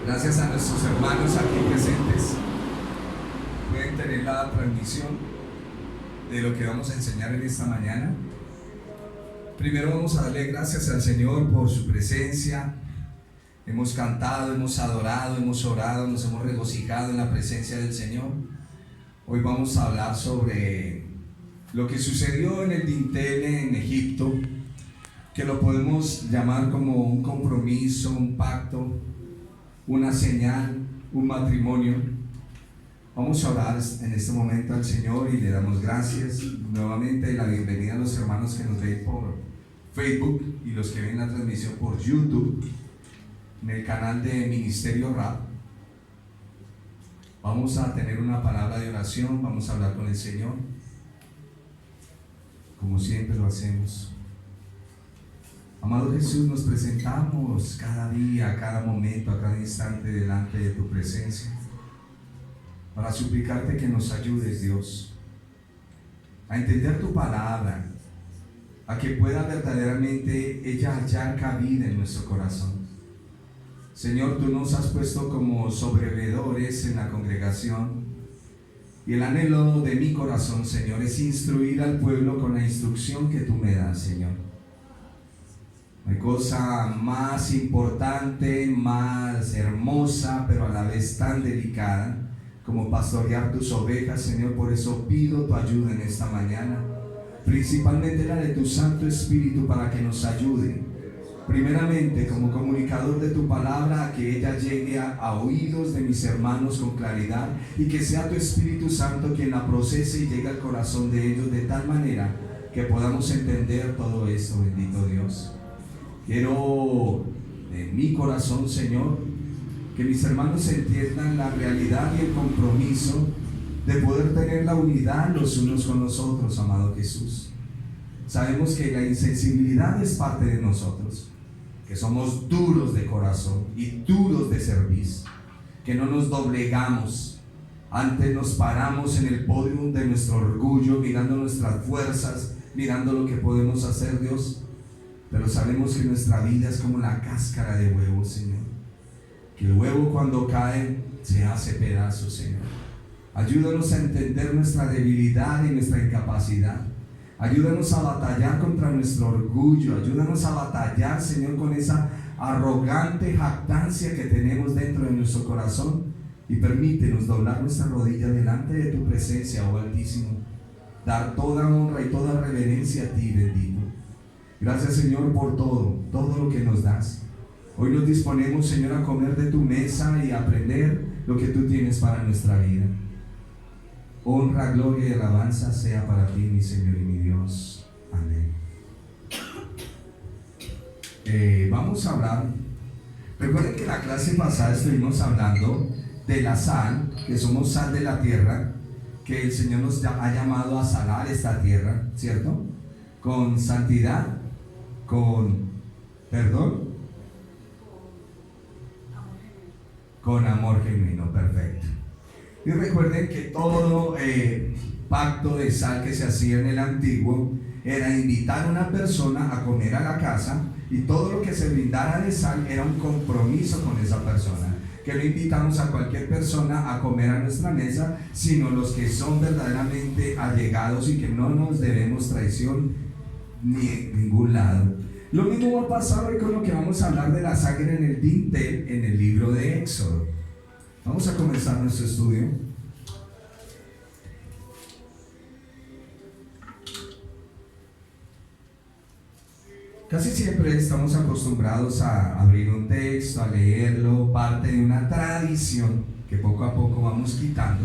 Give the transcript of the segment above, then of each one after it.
Gracias a nuestros hermanos aquí presentes. Pueden tener la transmisión de lo que vamos a enseñar en esta mañana. Primero vamos a darle gracias al Señor por su presencia. Hemos cantado, hemos adorado, hemos orado, nos hemos regocijado en la presencia del Señor. Hoy vamos a hablar sobre lo que sucedió en el dintel en Egipto, que lo podemos llamar como un compromiso, un pacto, una señal, un matrimonio. Vamos a orar en este momento al Señor y le damos gracias nuevamente y la bienvenida a los hermanos que nos ven por Facebook y los que ven la transmisión por YouTube en el canal de Ministerio Rap. Vamos a tener una palabra de oración, vamos a hablar con el Señor como siempre lo hacemos. Amado Jesús, nos presentamos cada día, a cada momento, a cada instante delante de tu presencia para suplicarte que nos ayudes, Dios, a entender tu palabra, a que pueda verdaderamente ella hallar cabida en nuestro corazón. Señor, tú nos has puesto como sobreveedores en la congregación y el anhelo de mi corazón, Señor, es instruir al pueblo con la instrucción que tú me das, Señor. No hay cosa más importante, más hermosa, pero a la vez tan delicada como pastorear tus ovejas, Señor. Por eso pido tu ayuda en esta mañana, principalmente la de tu Santo Espíritu, para que nos ayude, primeramente como comunicador de tu palabra, a que ella llegue a oídos de mis hermanos con claridad, y que sea tu Espíritu Santo quien la procese y llegue al corazón de ellos de tal manera que podamos entender todo esto, bendito Dios. Quiero en mi corazón, Señor, que mis hermanos entiendan la realidad y el compromiso de poder tener la unidad los unos con los otros, amado Jesús. Sabemos que la insensibilidad es parte de nosotros, que somos duros de corazón y duros de servicio, que no nos doblegamos, antes nos paramos en el podio de nuestro orgullo, mirando nuestras fuerzas, mirando lo que podemos hacer, Dios. Pero sabemos que nuestra vida es como la cáscara de huevo, Señor. Que el huevo cuando cae se hace pedazos, Señor. Ayúdanos a entender nuestra debilidad y nuestra incapacidad. Ayúdanos a batallar contra nuestro orgullo. Ayúdanos a batallar, Señor, con esa arrogante jactancia que tenemos dentro de nuestro corazón. Y permítenos doblar nuestra rodilla delante de tu presencia, oh Altísimo. Dar toda honra y toda reverencia a ti, bendito. Gracias, Señor, por todo lo que nos das. Hoy nos disponemos, Señor, a comer de tu mesa y a aprender lo que tú tienes para nuestra vida. Honra, gloria y alabanza sea para ti, mi Señor y mi Dios. Amén. Vamos a hablar. Recuerden que la clase pasada estuvimos hablando de la sal, que somos sal de la tierra, que el Señor nos ha llamado a salar esta tierra, ¿cierto? Con santidad, con perdón, con amor genuino, perfecto. Y recuerden que todo pacto de sal que se hacía en el antiguo era invitar a una persona a comer a la casa, y todo lo que se brindara de sal era un compromiso con esa persona, que no invitamos a cualquier persona a comer a nuestra mesa, sino los que son verdaderamente allegados y que no nos debemos traición ni en ningún lado. Lo mismo va a pasar hoy con lo que vamos a hablar de la sangre en el dintel en el libro de Éxodo. Vamos a comenzar nuestro estudio. Casi siempre estamos acostumbrados a abrir un texto, a leerlo, parte de una tradición que poco a poco vamos quitando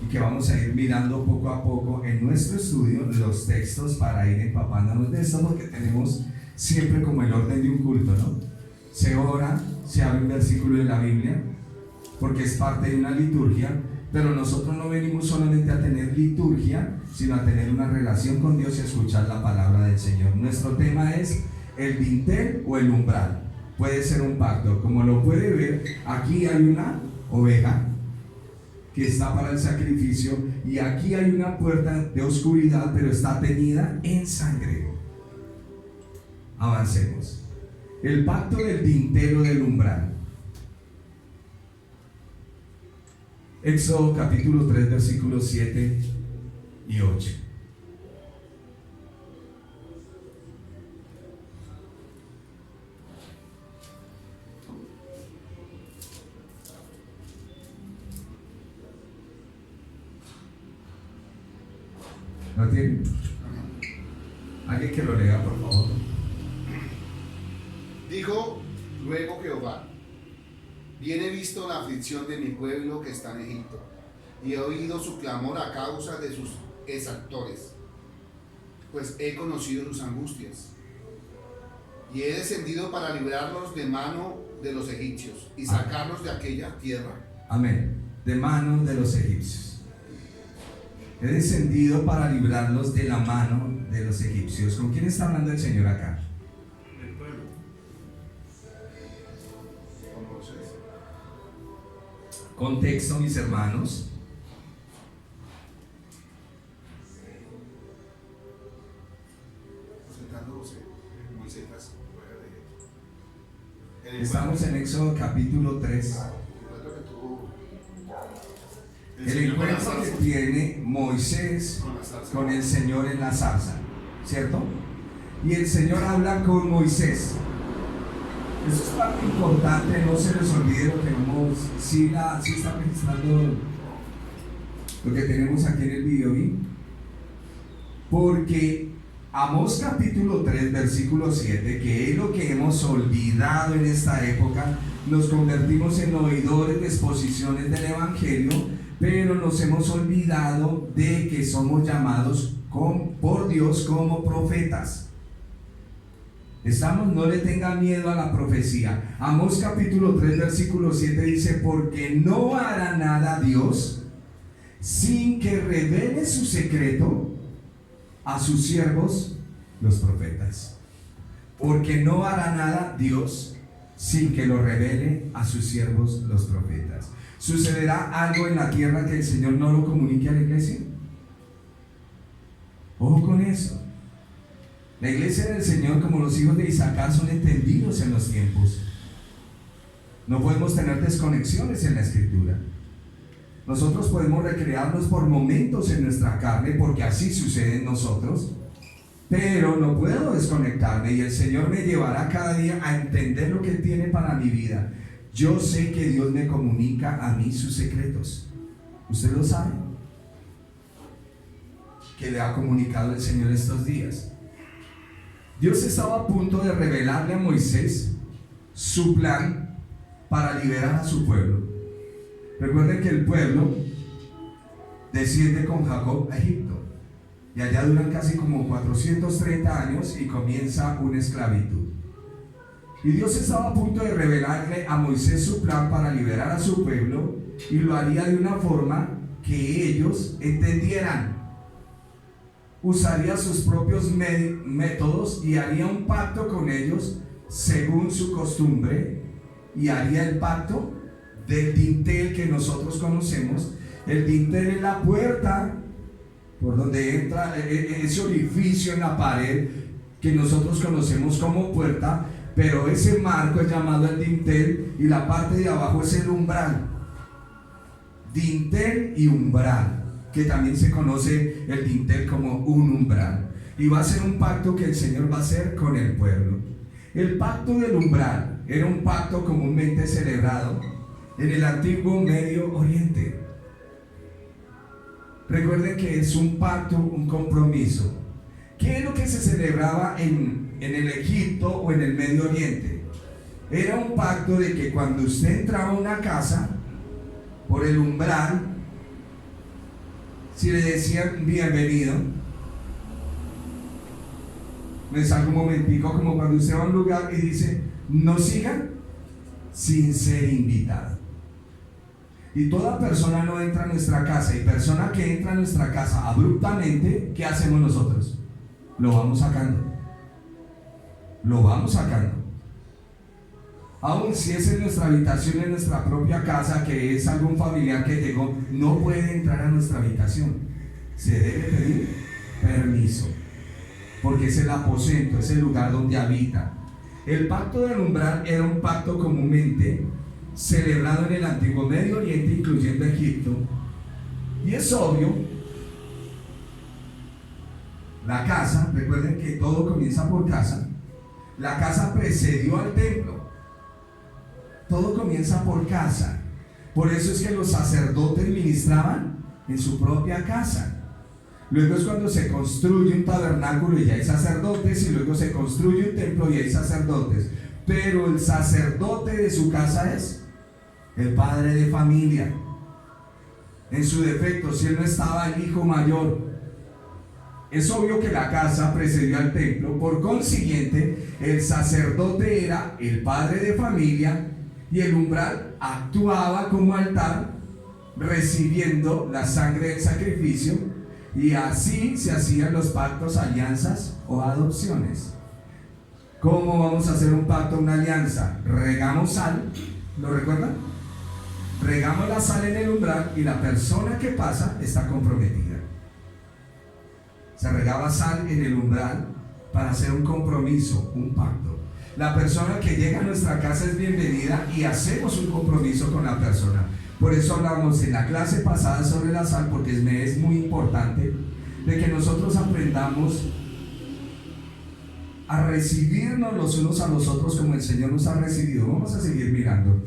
y que vamos a ir mirando poco a poco en nuestro estudio los textos para ir empapándonos de esto, porque tenemos siempre como el orden de un culto, ¿no? Se ora, se abre un versículo de la Biblia, porque es parte de una liturgia, pero nosotros no venimos solamente a tener liturgia, sino a tener una relación con Dios y a escuchar la palabra del Señor. Nuestro tema es el dintel o el umbral. Puede ser un pacto. Como lo puede ver, aquí hay una oveja que está para el sacrificio, y aquí hay una puerta de oscuridad, pero está teñida en sangre. Avancemos. El pacto del dintel o del umbral. Éxodo capítulo 3, versículos 7 y 8. ¿Lo tiene? Alguien que lo lea, por favor. Dijo luego Jehová: bien he visto la aflicción de mi pueblo que está en Egipto, y he oído su clamor a causa de sus exactores, pues he conocido sus angustias, y he descendido para librarlos de mano de los egipcios y sacarlos de aquella tierra. Amén. De mano de los egipcios. He descendido para librarlos de la mano de los egipcios. ¿Con quién está hablando el Señor acá? El pueblo. ¿Con Moisés? Contexto, mis hermanos. Estamos en Éxodo capítulo 3. El encuentro que tiene Moisés con el Señor en la zarza, ¿cierto? Y el Señor habla con Moisés. Eso es parte importante, no se les olvide lo que vamos, sí está registrando lo que tenemos aquí en el video, ¿sí? Porque Amós capítulo 3, versículo 7, que es lo que hemos olvidado en esta época, nos convertimos en oidores de exposiciones del Evangelio, pero nos hemos olvidado de que somos llamados por Dios como profetas. No le tengan miedo a la profecía. Amós capítulo 3, versículo 7 dice: porque no hará nada Dios sin que revele su secreto a sus siervos los profetas. Porque no hará nada Dios sin que lo revele a sus siervos los profetas. ¿Sucederá algo en la tierra que el Señor no lo comunique a la iglesia? Ojo con eso. La iglesia del Señor, como los hijos de Isaacar, son entendidos en los tiempos. No podemos tener desconexiones en la Escritura. Nosotros podemos recrearnos por momentos en nuestra carne, porque así sucede en nosotros, pero no puedo desconectarme, y el Señor me llevará cada día a entender lo que Él tiene para mi vida. Yo sé que Dios me comunica a mí sus secretos. ¿Usted lo sabe? ¿Qué le ha comunicado el Señor estos días? Dios estaba a punto de revelarle a Moisés su plan para liberar a su pueblo. Recuerden que el pueblo desciende con Jacob a Egipto, y allá duran casi como 430 años y comienza una esclavitud. Y Dios estaba a punto de revelarle a Moisés su plan para liberar a su pueblo, y lo haría de una forma que ellos entendieran. Usaría sus propios métodos y haría un pacto con ellos según su costumbre, y haría el pacto del dintel que nosotros conocemos. El dintel es la puerta por donde entra ese orificio en la pared que nosotros conocemos como puerta, pero ese marco es llamado el dintel, y la parte de abajo es el umbral. Dintel y umbral, que también se conoce el dintel como un umbral. Y va a ser un pacto que el Señor va a hacer con el pueblo. El pacto del umbral era un pacto comúnmente celebrado en el antiguo Medio Oriente. Recuerden que es un pacto, un compromiso. ¿Qué es lo que se celebraba en el Egipto o en el Medio Oriente? Era un pacto de que cuando usted entraba a una casa, por el umbral, si le decían bienvenido, me salgo un momentico, como cuando usted va a un lugar y dice no sigan sin ser invitado. Y toda persona no entra a nuestra casa, y persona que entra a nuestra casa abruptamente, ¿qué hacemos nosotros? Lo vamos sacando. Lo vamos sacando. Aun si es en nuestra habitación, en nuestra propia casa, que es algún familiar que llegó, no puede entrar a nuestra habitación. Se debe pedir permiso, porque es el aposento, es el lugar donde habita. El pacto del umbral era un pacto comúnmente celebrado en el antiguo Medio Oriente, incluyendo Egipto. Y es obvio, la casa, recuerden que todo comienza por casa, la casa precedió al templo. Todo comienza por casa. Por eso es que los sacerdotes ministraban en su propia casa. Luego es cuando se construye un tabernáculo y ya hay sacerdotes, y luego se construye un templo y hay sacerdotes. Pero el sacerdote de su casa es el padre de familia. En su defecto, si él no estaba, el hijo mayor. Es obvio que la casa precedió al templo, por consiguiente, el sacerdote era el padre de familia y el umbral actuaba como altar, recibiendo la sangre del sacrificio, y así se hacían los pactos, alianzas o adopciones. ¿Cómo vamos a hacer un pacto, una alianza? Regamos sal, ¿lo recuerdan? Regamos la sal en el umbral y la persona que pasa está comprometida. Se regaba sal en el umbral para hacer un compromiso, un pacto. La persona que llega a nuestra casa es bienvenida y hacemos un compromiso con la persona. Por eso hablamos en la clase pasada sobre la sal, porque me es muy importante de que nosotros aprendamos a recibirnos los unos a los otros como el Señor nos ha recibido. Vamos a seguir mirando.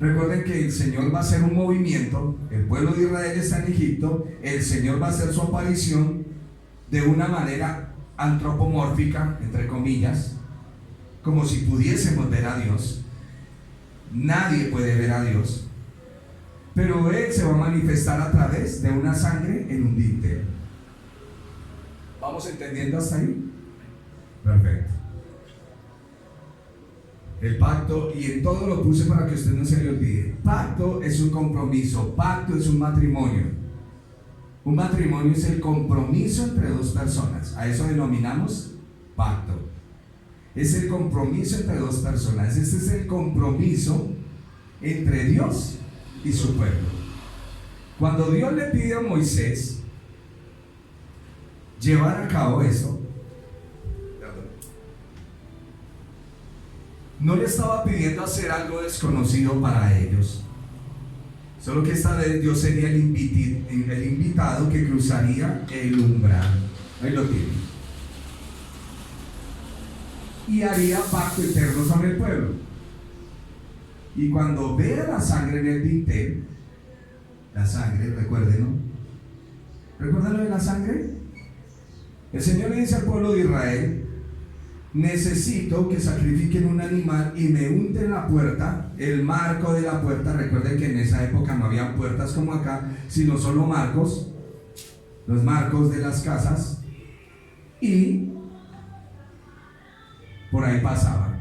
Recuerden que el Señor va a hacer un movimiento. El pueblo de Israel está en Egipto. El Señor va a hacer su aparición de una manera antropomórfica, entre comillas, como si pudiésemos ver a Dios. Nadie puede ver a Dios, pero Él se va a manifestar a través de una sangre en un dintel. ¿Vamos entendiendo hasta ahí? Perfecto. El pacto, y en todo lo puse para que usted no se le olvide. Pacto es un compromiso, pacto es un matrimonio. Un matrimonio es el compromiso entre dos personas. A eso denominamos pacto. Es el compromiso entre dos personas. Este es el compromiso entre Dios y su pueblo. Cuando Dios le pide a Moisés llevar a cabo eso, no le estaba pidiendo hacer algo desconocido para ellos. Solo que esta vez Dios sería el invitado que cruzaría el umbral. Ahí lo tiene. Y haría pacto eterno con el pueblo. Y cuando vea la sangre en el dintel, la sangre, recuérdenlo. ¿Recuerdan lo de la sangre? El Señor le dice al pueblo de Israel: necesito que sacrifiquen un animal y me unten la puerta, el marco de la puerta. Recuerden que en esa época no había puertas como acá, sino solo marcos, los marcos de las casas, y por ahí pasaban.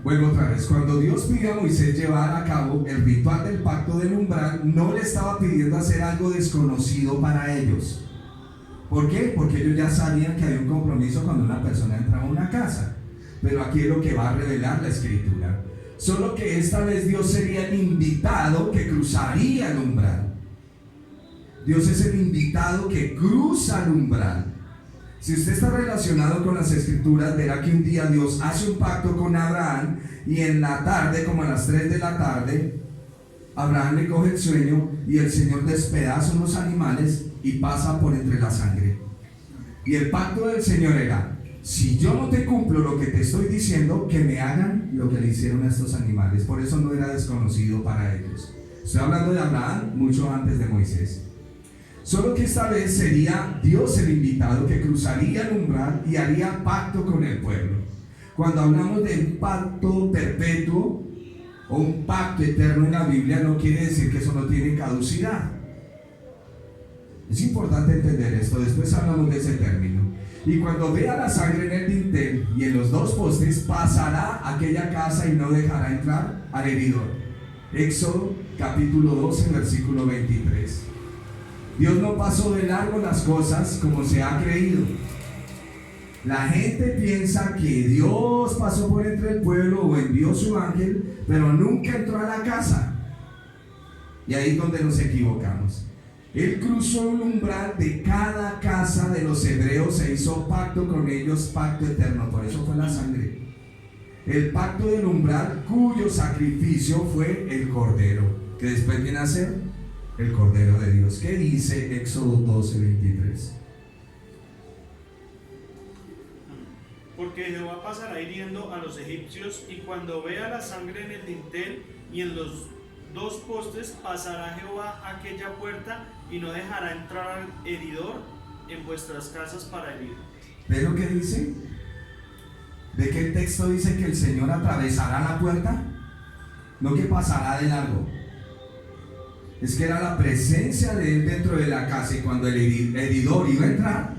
Vuelvo otra vez. Cuando Dios pidió a Moisés llevar a cabo el ritual del pacto del umbral, no le estaba pidiendo hacer algo desconocido para ellos. ¿Por qué? Porque ellos ya sabían que había un compromiso cuando una persona entraba a una casa. Pero aquí es lo que va a revelar la Escritura. Solo que esta vez Dios sería el invitado que cruzaría el umbral. Dios es el invitado que cruza el umbral. Si usted está relacionado con las Escrituras, verá que un día Dios hace un pacto con Abraham, y en la tarde, como a las 3 de la tarde, Abraham le coge el sueño y el Señor despedaza unos animales y pasa por entre la sangre. Y el pacto del Señor era: si yo no te cumplo lo que te estoy diciendo, que me hagan lo que le hicieron a estos animales. Por eso no era desconocido para ellos. Estoy hablando de Abraham mucho antes de Moisés. Solo que esta vez sería Dios el invitado que cruzaría el umbral y haría pacto con el pueblo. Cuando hablamos de un pacto perpetuo o un pacto eterno en la Biblia, no quiere decir que eso no tiene caducidad. Es importante entender esto, después hablamos de ese término. Y cuando vea la sangre en el dintel y en los dos postes, pasará a aquella casa y no dejará entrar al heridor. Éxodo capítulo 12, versículo 23. Dios no pasó de largo las cosas como se ha creído. La gente piensa que Dios pasó por entre el pueblo o envió su ángel, pero nunca entró a la casa. Y ahí es donde nos equivocamos. Él cruzó el umbral de cada casa de los hebreos e hizo pacto con ellos, pacto eterno. Por eso fue la sangre. el pacto del umbral cuyo sacrificio fue el cordero, que después viene a ser el cordero de Dios. ¿Qué dice Éxodo 12:23? Porque Jehová pasará hiriendo a los egipcios, y cuando vea la sangre en el dintel y en los dos postes, pasará Jehová a aquella puerta y no dejará entrar al heridor en vuestras casas para herir. ¿Ves lo que dice? ¿Ve que el texto dice que el Señor atravesará la puerta? No que pasará de largo. Es que era la presencia de Él dentro de la casa, y cuando el heridor iba a entrar,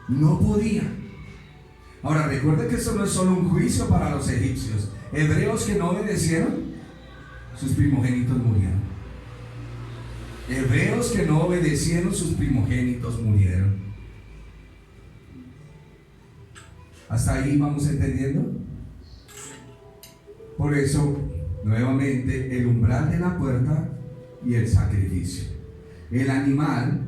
no podía. Ahora recuerda que esto no es solo un juicio para los egipcios. Hebreos que no obedecieron, sus primogénitos murieron. Hebreos que no obedecieron, sus primogénitos murieron. ¿Hasta ahí vamos entendiendo? Por eso, nuevamente, el umbral de la puerta y el sacrificio. El animal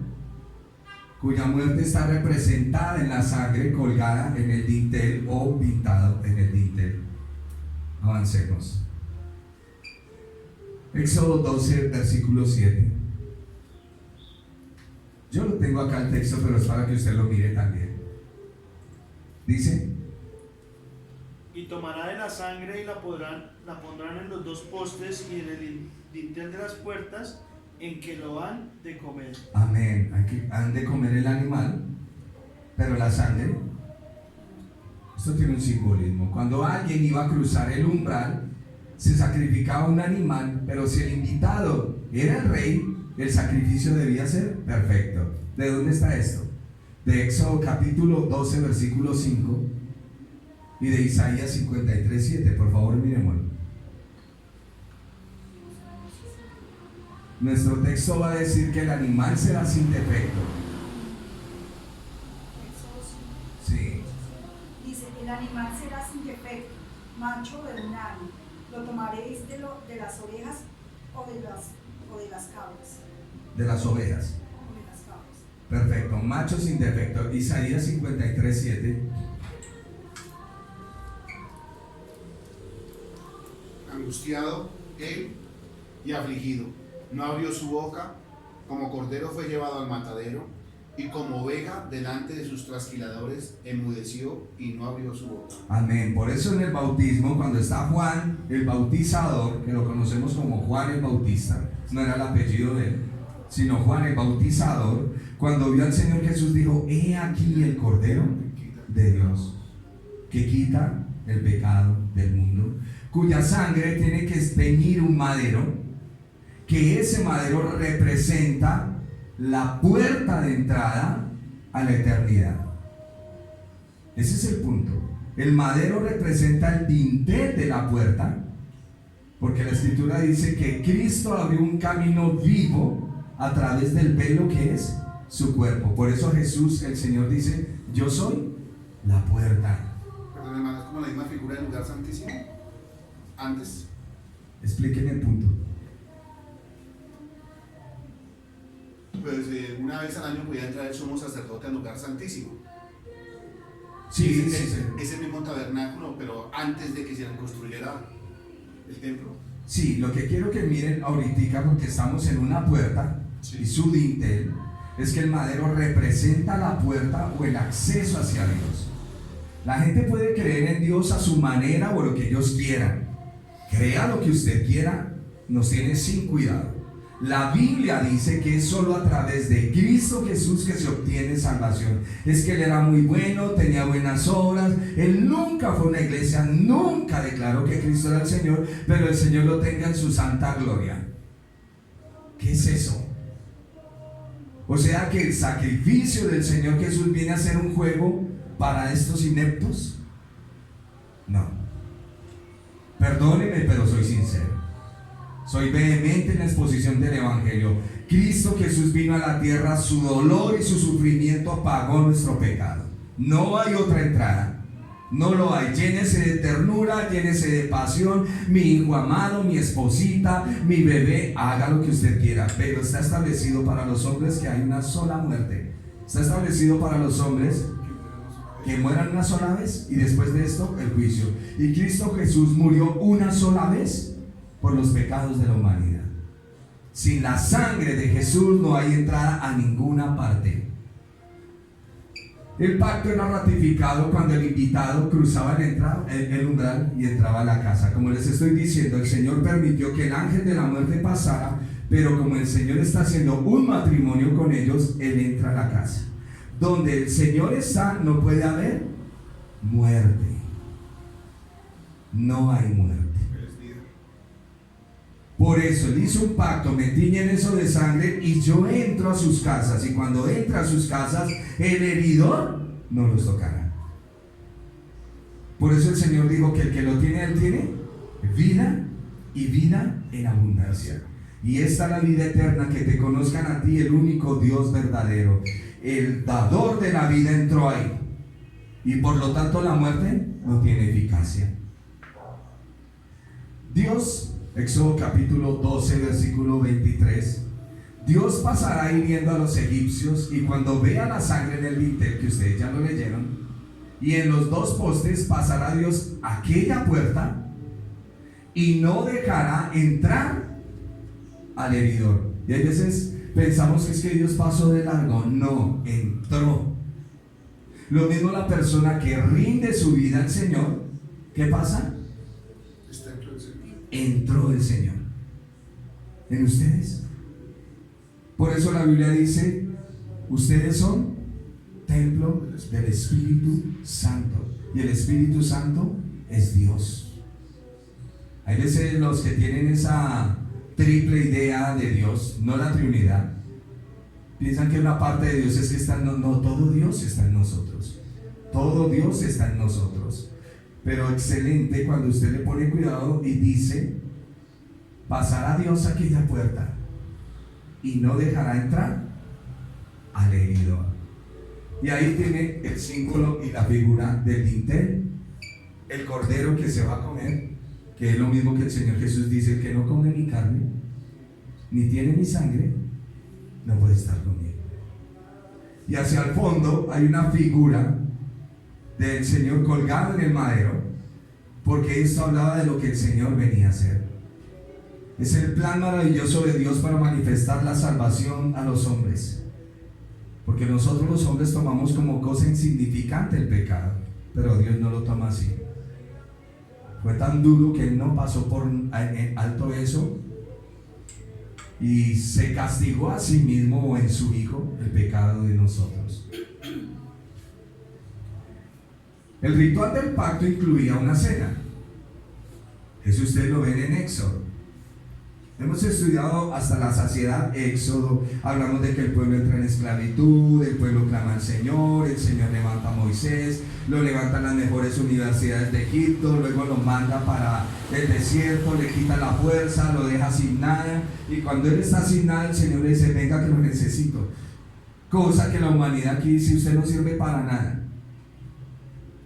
cuya muerte está representada en la sangre colgada en el dintel o pintado en el dintel. Avancemos. Éxodo 12, versículo 7. Yo lo tengo acá el texto, pero es para que usted lo mire también. Dice: Y tomará de la sangre y la pondrán en los dos postes y en el dintel de las puertas en que lo han de comer. Amén. Aquí han de comer el animal, pero la sangre, esto tiene un simbolismo. Cuando alguien iba a cruzar el umbral, se sacrificaba un animal, pero si el invitado era el rey, el sacrificio debía ser perfecto. ¿De dónde está esto? De Éxodo capítulo 12, versículo 5, y de Isaías 53, 7. Por favor, miremoslo. Nuestro texto va a decir que el animal será sin defecto. Sí. Dice: el animal será sin defecto, macho de un año. Lo tomaréis de las orejas o de las cabras. De las ovejas. O de las cabras. Perfecto, macho sin defecto. Isaías 53, 7. Angustiado él y afligido, no abrió su boca, como cordero fue llevado al matadero, y como oveja delante de sus trasquiladores enmudeció y no abrió su boca. Amén. Por eso en el bautismo, cuando está Juan el bautizador, que lo conocemos como Juan el Bautista, no era el apellido de él, sino Juan el Bautizador, cuando vio al Señor Jesús, dijo: he aquí el Cordero de Dios, que quita el pecado del mundo, cuya sangre tiene que teñir un madero, que ese madero representa la puerta de entrada a la eternidad. Ese es el punto. El madero representa el dintel de la puerta, porque la Escritura dice que Cristo abrió un camino vivo a través del velo que es su cuerpo. Por eso Jesús, el Señor, dice: yo soy la puerta. Perdón, hermano, es como la misma figura del lugar santísimo antes. Explíqueme el punto. Pues una vez al año podía entrar el sumo sacerdote al lugar santísimo. Sí, es, sí, sí. es el mismo tabernáculo, pero antes de que se construyera el templo. Sí, lo que quiero que miren ahorita, porque estamos en una puerta, Sí. y su dintel, es que el madero representa la puerta o el acceso hacia Dios. La gente puede creer en Dios a su manera o lo que ellos quieran. Crea lo que usted quiera, nos tiene sin cuidado. La Biblia dice que es solo a través de Cristo Jesús que se obtiene salvación. Es que Él era muy bueno, tenía buenas obras, Él nunca fue a una iglesia, nunca declaró que Cristo era el Señor, pero el Señor lo tenga en su santa gloria. ¿Qué es eso? O sea que el sacrificio del Señor Jesús viene a ser un juego para estos ineptos. No. Perdóneme, pero soy sincero. Soy vehemente en la exposición del Evangelio. Cristo Jesús vino a la tierra, su dolor y su sufrimiento pagó nuestro pecado. No hay otra entrada. No lo hay. Llénese de ternura, llénese de pasión. Mi hijo amado, mi esposita, mi bebé, haga lo que usted quiera. Pero está establecido para los hombres que hay una sola muerte. Está establecido para los hombres que mueran una sola vez y después de esto el juicio. Y Cristo Jesús murió una sola vez por los pecados de la humanidad. Sin la sangre de Jesús no hay entrada a ninguna parte. El pacto era ratificado cuando el invitado cruzaba el umbral y entraba a la casa. Como les estoy diciendo, el Señor permitió que el ángel de la muerte pasara, pero como el Señor está haciendo un matrimonio con ellos, Él entra a la casa. Donde el Señor está, no puede haber muerte. No hay muerte. Por eso Él hizo un pacto, me tiñen eso de sangre y yo entro a sus casas. Y cuando entra a sus casas, el heridor no los tocará. Por eso el Señor dijo que el que lo tiene, Él tiene vida y vida en abundancia. Y esta es la vida eterna, que te conozcan a ti, el único Dios verdadero. El dador de la vida entró ahí. Y por lo tanto la muerte no tiene eficacia. Dios, Éxodo capítulo 12, versículo 23. Dios pasará hiriendo a los egipcios, y cuando vea la sangre en el dintel, que ustedes ya lo leyeron, y en los dos postes, pasará Dios aquella puerta y no dejará entrar al heridor. Y a veces pensamos que es que Dios pasó de largo. No, entró. Lo mismo la persona que rinde su vida al Señor, ¿qué pasa? Entró el Señor en ustedes. Por eso la Biblia dice: ustedes son templo del Espíritu Santo, y el Espíritu Santo es Dios. Hay veces los que tienen esa triple idea de Dios, no la Trinidad, piensan que una parte de Dios es que está todo Dios está en nosotros. Todo Dios está en nosotros. Pero excelente cuando usted le pone cuidado y dice: pasará Dios aquella puerta y no dejará entrar al heridor. Y ahí tiene el símbolo y la figura del dintel, el cordero que se va a comer, que es lo mismo que el Señor Jesús dice: el que no come mi carne ni tiene mi sangre no puede estar conmigo. Y hacia el fondo hay una figura del Señor colgado en el madero, porque esto hablaba de lo que el Señor venía a hacer. Es el plan maravilloso de Dios para manifestar la salvación a los hombres, porque nosotros los hombres tomamos como cosa insignificante el pecado, pero Dios no lo toma así. Fue tan duro que Él no pasó por alto eso y se castigó a sí mismo o en su Hijo el pecado de nosotros. El ritual del pacto incluía una cena. Eso ustedes lo ven en Éxodo. Hemos estudiado hasta la saciedad Éxodo. Hablamos de que el pueblo entra en esclavitud, el pueblo clama al Señor, el Señor levanta a Moisés, lo levanta en las mejores universidades de Egipto, luego lo manda para el desierto, le quita la fuerza, lo deja sin nada, y cuando él está sin nada, el Señor le dice: venga que lo necesito. Cosa que la humanidad aquí dice: usted no sirve para nada.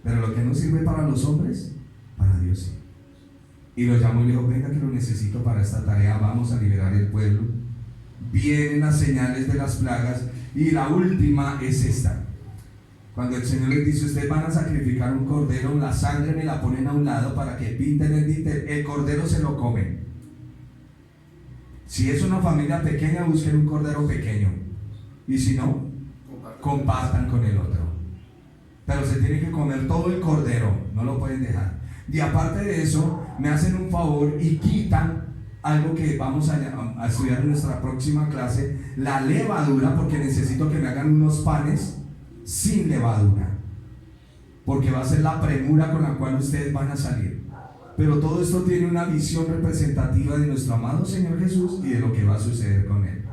Pero lo que no sirve para los hombres, para Dios sí. Y lo llamó y le dijo: venga que lo necesito para esta tarea, vamos a liberar el pueblo. Vienen las señales de las plagas, y la última es esta. Cuando el Señor les dice: ustedes van a sacrificar un cordero, la sangre me la ponen a un lado para que pinten el dintel, el cordero se lo comen. Si es una familia pequeña, busquen un cordero pequeño, y si no, compartan con el otro. Pero se tiene que comer todo el cordero, no lo pueden dejar. Y aparte de eso, me hacen un favor y quitan algo que vamos a estudiar en nuestra próxima clase: la levadura, porque necesito que me hagan unos panes sin levadura, porque va a ser la premura con la cual ustedes van a salir. Pero todo esto tiene una visión representativa de nuestro amado Señor Jesús y de lo que va a suceder con Él.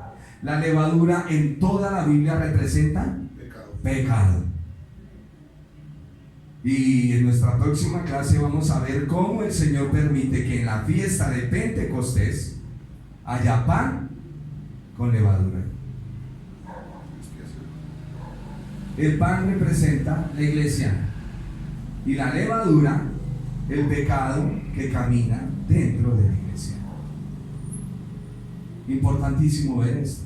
La levadura en toda la Biblia representa pecado. Y en nuestra próxima clase vamos a ver cómo el Señor permite que en la fiesta de Pentecostés haya pan con levadura. El pan representa la iglesia y la levadura el pecado que camina dentro de la iglesia. Importantísimo ver esto.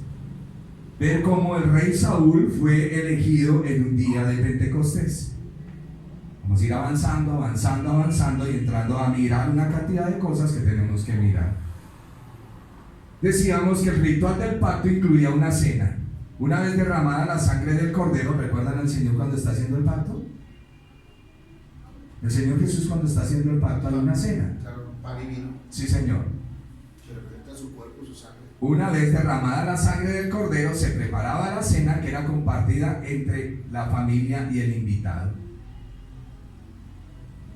Ver cómo el rey Saúl fue elegido en un día de Pentecostés. Vamos a ir avanzando, avanzando, avanzando y entrando a mirar una cantidad de cosas que tenemos que mirar. Decíamos que el ritual del pacto incluía una cena. Una vez derramada la sangre del cordero, ¿recuerdan al Señor cuando está haciendo el pacto? El Señor Jesús cuando está haciendo el pacto hay una cena. Claro, pan y vino, Sí, Señor. que representa su cuerpo y su sangre. Una vez derramada la sangre del cordero, se preparaba la cena que era compartida entre la familia y el invitado.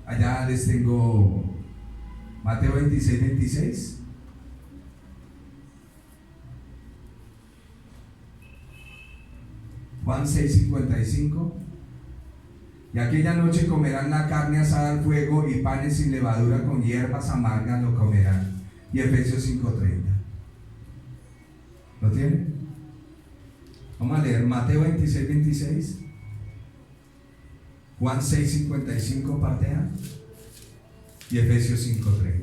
Allá les tengo Mateo 26, 26. Juan 6, 55. Y aquella noche comerán la carne asada al fuego y panes sin levadura con hierbas amargas lo comerán. Y Efesios 5:30. ¿Lo tienen? Vamos a leer Mateo 26, 26. Juan 6, 55 parte A. Y Efesios 5:30.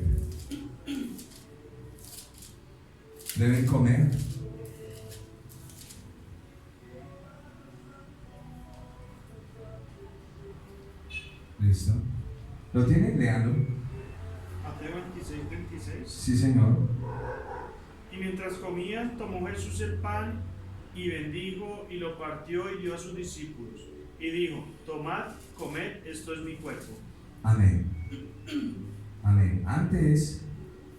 Deben comer. ¿Listo? ¿Lo tienen? Leanlo. Mateo 26, 26. Sí, Señor. Y mientras comían, tomó Jesús el pan y bendijo y lo partió y dio a sus discípulos. Y dijo: tomad, comed, esto es mi cuerpo. Amén. Amén. Antes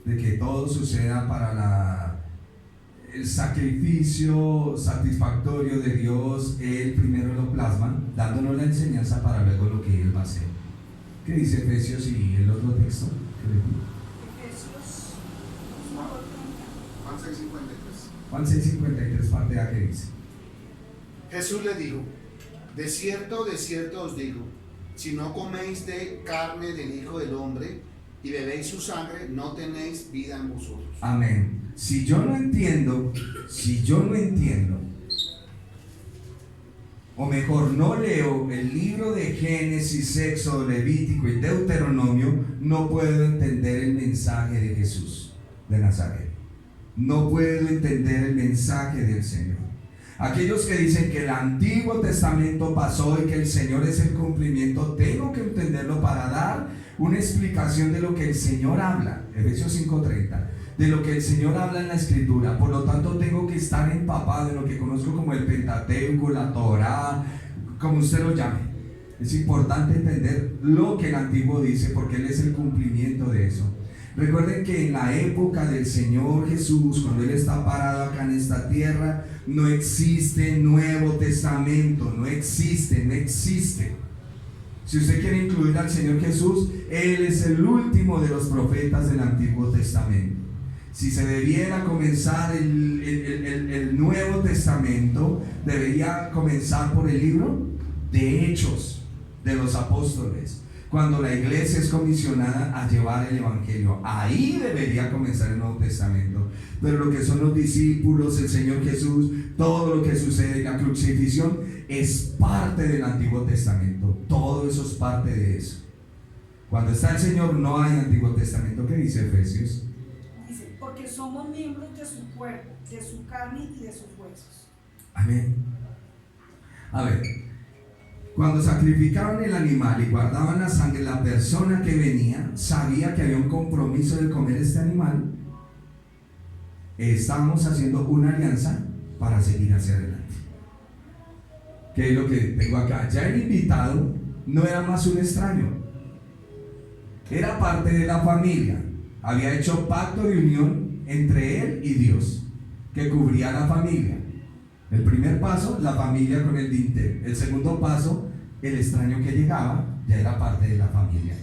de que todo suceda para el sacrificio satisfactorio de Dios, Él primero lo plasma, dándonos la enseñanza para luego lo que Él va a hacer. ¿Qué dice Efesios y el otro texto? Efesios Juan 6:53. Juan 6:53 parte A, ¿qué dice? Jesús le dijo: de cierto os digo, si no coméis de carne del Hijo del Hombre y bebéis su sangre, no tenéis vida en vosotros. Amén. Si yo no entiendo, o mejor, no leo el libro de Génesis, Éxodo, Levítico y Deuteronomio, no puedo entender el mensaje de Jesús de Nazaret. No puedo entender el mensaje del Señor. Aquellos que dicen que el Antiguo Testamento pasó y que el Señor es el cumplimiento, tengo que entenderlo para dar una explicación de lo que el Señor habla. Efesios 5:30. De lo que el Señor habla en la Escritura. Por lo tanto, tengo que estar empapado en lo que conozco como el Pentateuco, la Torá, como usted lo llame. Es importante entender lo que el Antiguo dice, porque Él es el cumplimiento de eso. Recuerden que en la época del Señor Jesús, cuando Él está parado acá en esta tierra, no existe Nuevo Testamento, no existe. Si usted quiere incluir al Señor Jesús, Él es el último de los profetas del Antiguo Testamento. Si se debiera comenzar el Nuevo Testamento, debería comenzar por el libro de Hechos de los Apóstoles, cuando la iglesia es comisionada a llevar el Evangelio. Ahí debería comenzar el Nuevo Testamento. Pero lo que son los discípulos, el Señor Jesús, todo lo que sucede en la crucifixión es parte del Antiguo Testamento. Todo eso es parte de eso. Cuando está el Señor no hay Antiguo Testamento. ¿Qué dice Efesios? dice: porque somos miembros de su cuerpo, de su carne y de sus huesos. Amén. A ver, cuando sacrificaban el animal y guardaban la sangre, la persona que venía sabía que había un compromiso de comer este animal. Estábamos haciendo una alianza para seguir hacia adelante. ¿Qué es lo que tengo acá? Ya el invitado no era más un extraño, era parte de la familia. Había hecho pacto de unión entre él y Dios, que cubría a la familia. El primer paso, la familia con el dintel. El segundo paso, el extraño que llegaba ya era parte de la familia.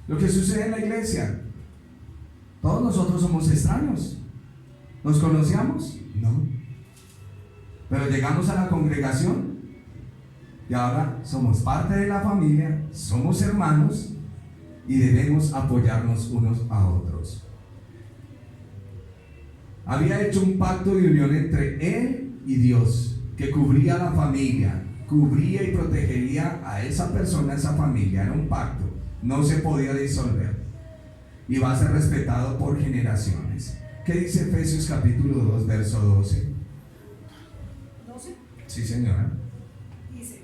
Lo que sucede en la iglesia, todos nosotros somos extraños. ¿Nos conocíamos? No. Pero llegamos a la congregación y ahora somos parte de la familia, somos hermanos y debemos apoyarnos unos a otros. Había hecho un pacto de unión entre él y Dios, que cubría a la familia, cubría y protegería a esa persona, a esa familia. Era un pacto, no se podía disolver y va a ser respetado por generaciones. ¿Qué dice Efesios capítulo 2, verso 12? 12. Sí, señora. Dice: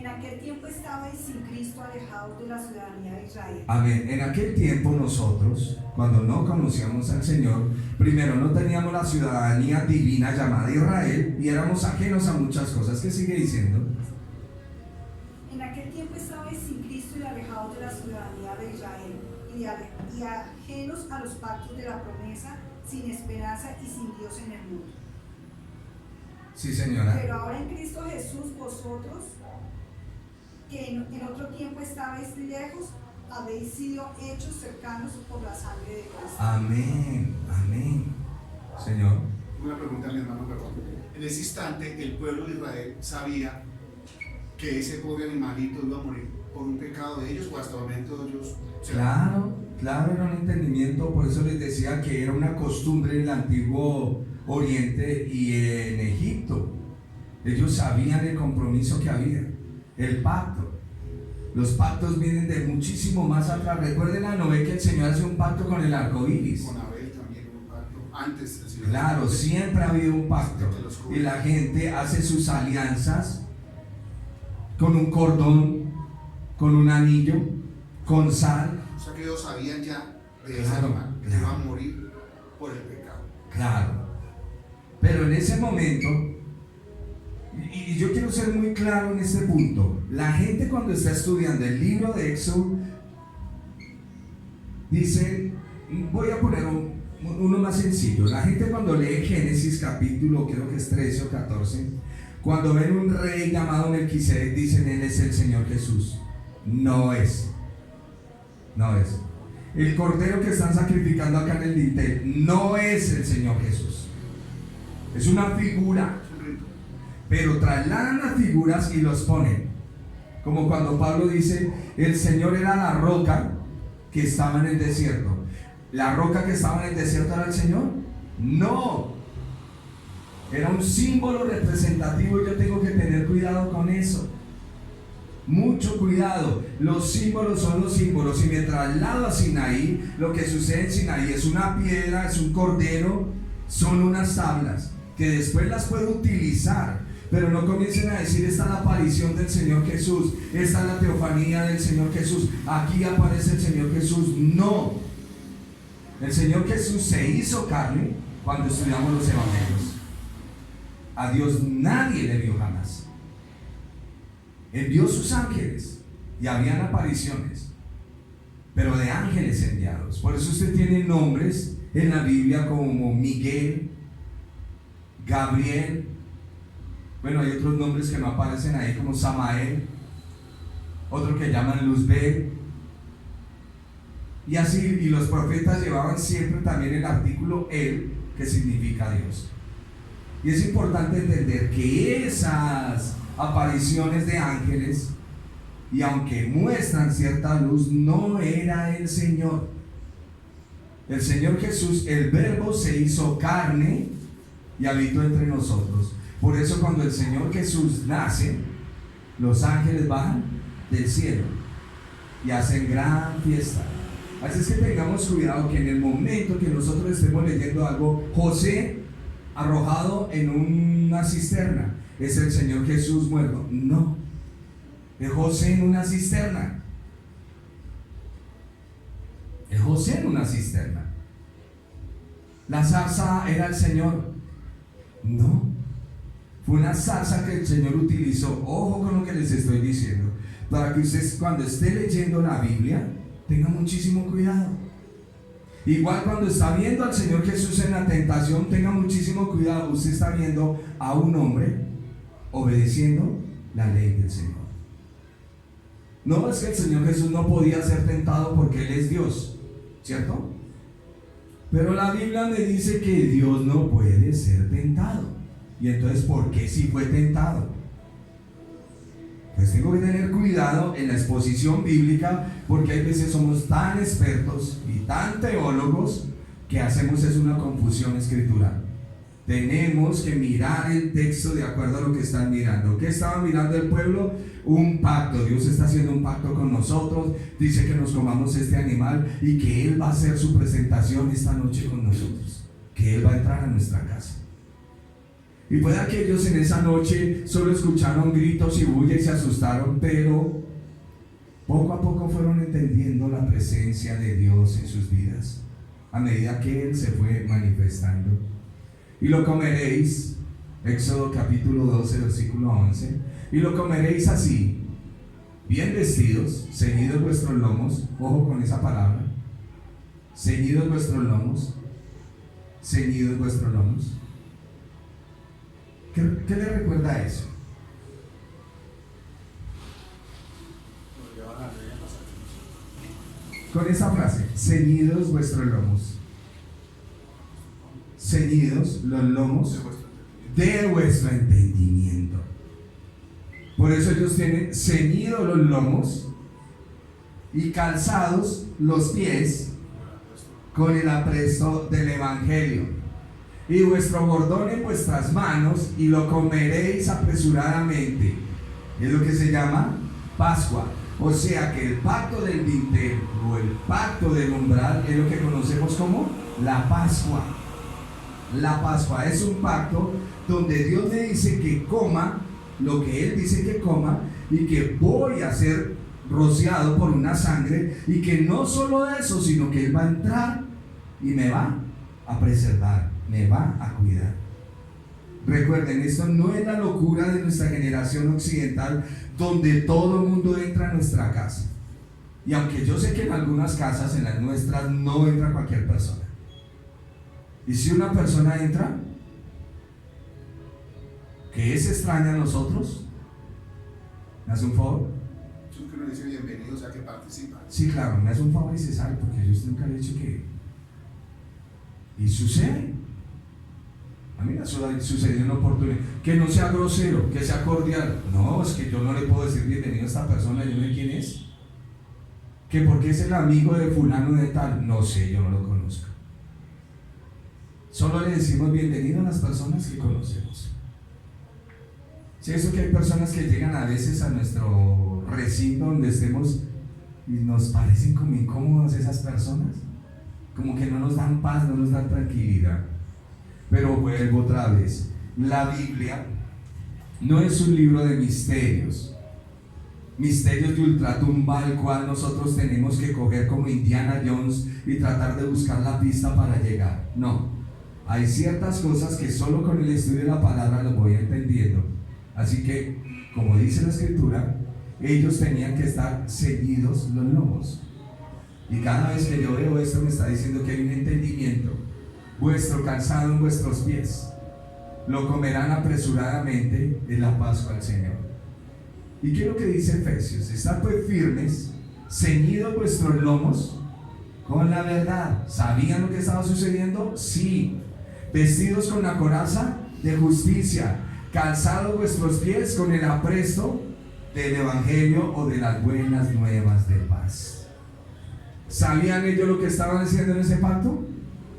En aquel tiempo estabais sin Cristo, alejados de la ciudadanía de Israel. Amén. En aquel tiempo nosotros, cuando no conocíamos al Señor, primero no teníamos la ciudadanía divina llamada Israel y éramos ajenos a muchas cosas. ¿Qué sigue diciendo? En aquel tiempo estabais sin Cristo y alejados de la ciudadanía de Israel, y ajenos a los pactos de la promesa, sin esperanza y sin Dios en el mundo. Sí, señora. Pero ahora en Cristo Jesús, vosotros, que en otro tiempo estabais lejos, habéis sido hechos cercanos por la sangre de Cristo. Amén. Amén. Señor. Una pregunta a mi hermano, perdón. En ese instante, el pueblo de Israel sabía que ese pobre animalito iba a morir por un pecado de ellos, o hasta el momento ellos. Claro, era un entendimiento, por eso les decía que era una costumbre en el antiguo Oriente y en Egipto. Ellos sabían el compromiso que había, el pacto. Los pactos vienen de muchísimo más atrás. Recuerden a Noé que el Señor hace un pacto con el arco iris. Con Abel también un pacto antes del Señor. Claro, siempre ha habido un pacto. Y la gente hace sus alianzas con un cordón, con un anillo, con sal. O sea que ellos sabían ya de ese Claro, animal que claro. iba a morir por el pecado. Claro. Pero en ese momento, y yo quiero ser muy claro en este punto, la gente cuando está estudiando el libro de Éxodo, dice, voy a poner uno más sencillo, la gente cuando lee Génesis capítulo, creo que es 13 o 14, cuando ven un rey llamado Melquisedec, dicen, él es el Señor Jesús. No es. El cordero que están sacrificando acá en el dintel no es el Señor Jesús. Es una figura. Pero trasladan las figuras y los ponen. Como cuando Pablo dice, el Señor era la roca que estaba en el desierto. ¿La roca que estaba en el desierto era el Señor? No. Era un símbolo representativo y yo tengo que tener cuidado con eso. Mucho cuidado. Los símbolos son los símbolos. Y me traslado a Sinaí, lo que sucede en Sinaí es una piedra, es un cordero, son unas tablas que después las puedo utilizar. Pero no comiencen a decir, esta es la aparición del Señor Jesús, esta es la teofanía del Señor Jesús, aquí aparece el Señor Jesús. No. El Señor Jesús se hizo carne cuando estudiamos los evangelios. A Dios nadie le vio jamás. Envió sus ángeles y habían apariciones, pero de ángeles enviados. Por eso usted tiene nombres en la Biblia como Miguel, Gabriel. Bueno, hay otros nombres que no aparecen ahí como Samael, otro que llaman Luzbel. Y así, y los profetas llevaban siempre también el artículo El, que significa Dios. Y es importante entender que esas apariciones de ángeles, y aunque muestran cierta luz, no era el Señor. El Señor Jesús, el Verbo, se hizo carne y habitó entre nosotros. Por eso cuando el Señor Jesús nace, los ángeles bajan del cielo y hacen gran fiesta. Así es que tengamos cuidado que en el momento que nosotros estemos leyendo algo, José arrojado en una cisterna, es el Señor Jesús muerto. No, es José en una cisterna. Es José en una cisterna. La zarza era el Señor. No, fue una zarza que el Señor utilizó. Ojo con lo que les estoy diciendo, para que ustedes cuando esté leyendo la Biblia tengan muchísimo cuidado. Igual cuando está viendo al Señor Jesús en la tentación, tenga muchísimo cuidado. Usted está viendo a un hombre obedeciendo la ley del Señor. No es que el Señor Jesús no podía ser tentado porque Él es Dios, ¿cierto? Pero la Biblia me dice que Dios no puede ser tentado. Y entonces, ¿por qué sí fue tentado? Pues tengo que tener cuidado en la exposición bíblica, porque hay veces somos tan expertos y tan teólogos que hacemos es una confusión escritural. Tenemos que mirar el texto de acuerdo a lo que están mirando. ¿Qué estaba mirando el pueblo? Un pacto. Dios está haciendo un pacto con nosotros. Dice que nos comamos este animal y que Él va a hacer su presentación esta noche con nosotros. Que Él va a entrar a nuestra casa. Y puede que ellos en esa noche solo escucharon gritos y bulla y se asustaron, pero poco a poco fueron entendiendo la presencia de Dios en sus vidas, a medida que Él se fue manifestando. Y lo comeréis, Éxodo capítulo 12, versículo 11, y lo comeréis así, bien vestidos, ceñidos vuestros lomos, ojo con esa palabra, ceñidos vuestros lomos, ceñidos vuestros lomos. ¿Qué le recuerda a eso? Con esa frase, ceñidos vuestros lomos, ceñidos los lomos de vuestro entendimiento. Por eso ellos tienen ceñidos los lomos y calzados los pies con el apresto del Evangelio. Y vuestro bordón en vuestras manos, y lo comeréis apresuradamente. Es lo que se llama Pascua. O sea que el pacto del dintel o el pacto del umbral es lo que conocemos como la Pascua. La Pascua es un pacto donde Dios me dice que coma lo que Él dice que coma, y que voy a ser rociado por una sangre, y que no solo eso, sino que Él va a entrar y me va a preservar, me va a cuidar. Recuerden, esto no es la locura de nuestra generación occidental, donde todo el mundo entra a nuestra casa. Y aunque yo sé que en algunas casas, en las nuestras, no entra cualquier persona. Y si una persona entra, que es extraña a nosotros, ¿me hace un favor? Eso que uno dice bienvenido, o sea que participa. Sí, claro, me hace un favor y se sale, porque yo nunca le he dicho que... Y sucede. A mí me ha sucedido una oportunidad. Que no sea grosero, que sea cordial. No, es que yo no le puedo decir bienvenido a esta persona, yo no sé quién es. Que porque es el amigo de fulano de tal. No sé, yo no lo conozco. Solo le decimos bienvenido a las personas que conocemos. Si eso que hay personas que llegan a veces a nuestro recinto donde estemos y nos parecen como incómodas esas personas, como que no nos dan paz, no nos dan tranquilidad. Pero vuelvo otra vez, la Biblia no es un libro de misterios de ultratumba al cual nosotros tenemos que coger como Indiana Jones y tratar de buscar la pista para llegar. No, hay ciertas cosas que solo con el estudio de la palabra lo voy entendiendo. Así que, como dice la Escritura, ellos tenían que estar ceñidos los lomos. Y cada vez que yo veo esto me está diciendo que hay un entendimiento. Vuestro calzado en vuestros pies, lo comerán apresuradamente en la Pascua al Señor. ¿Y qué es lo que dice Efesios? Estad pues firmes, ceñidos vuestros lomos con la verdad. ¿Sabían lo que estaba sucediendo? Sí. Vestidos con la coraza de justicia, calzados vuestros pies con el apresto del Evangelio o de las buenas nuevas de paz. ¿Sabían ellos lo que estaban haciendo en ese pacto?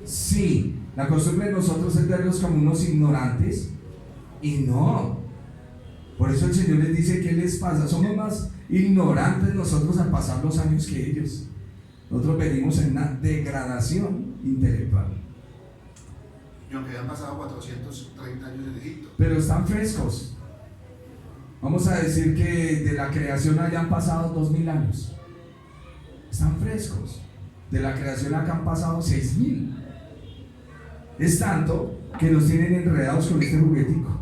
Sí. La costumbre de nosotros es verlos como unos ignorantes, y no. Por eso el Señor les dice: ¿qué les pasa? Somos más ignorantes nosotros al pasar los años que ellos. Nosotros venimos en una degradación intelectual. Y aunque han pasado 430 años en Egipto. Pero están frescos. Vamos a decir que de la creación hayan pasado 2000 años. Están frescos. De la creación acá han pasado 6000. Es tanto que nos tienen enredados con este juguetico.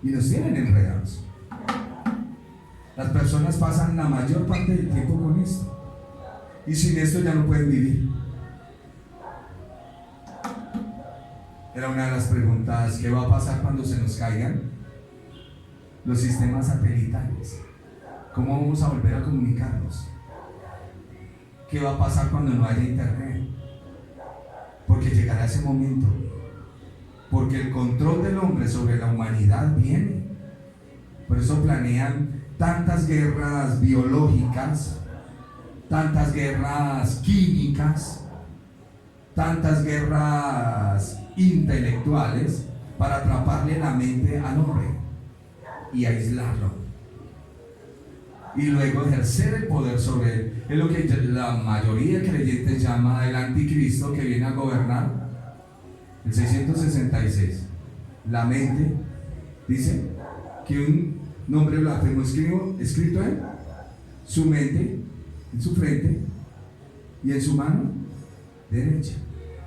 Y nos tienen enredados. Las personas pasan la mayor parte del tiempo con esto. Y sin esto ya no pueden vivir. Era una de las preguntas: ¿qué va a pasar cuando se nos caigan los sistemas satelitales? ¿Cómo vamos a volver a comunicarnos? ¿Qué va a pasar cuando no haya internet? Porque llegará ese momento. Porque el control del hombre sobre la humanidad viene. Por eso planean tantas guerras biológicas, tantas guerras químicas, tantas guerras intelectuales, para atraparle la mente al hombre y aislarlo. Y luego ejercer el poder sobre él. Es lo que la mayoría de creyentes llama el anticristo, que viene a gobernar el 666. la mente, dice que un nombre blasfemo escrito en su mente, en su frente y en su mano derecha.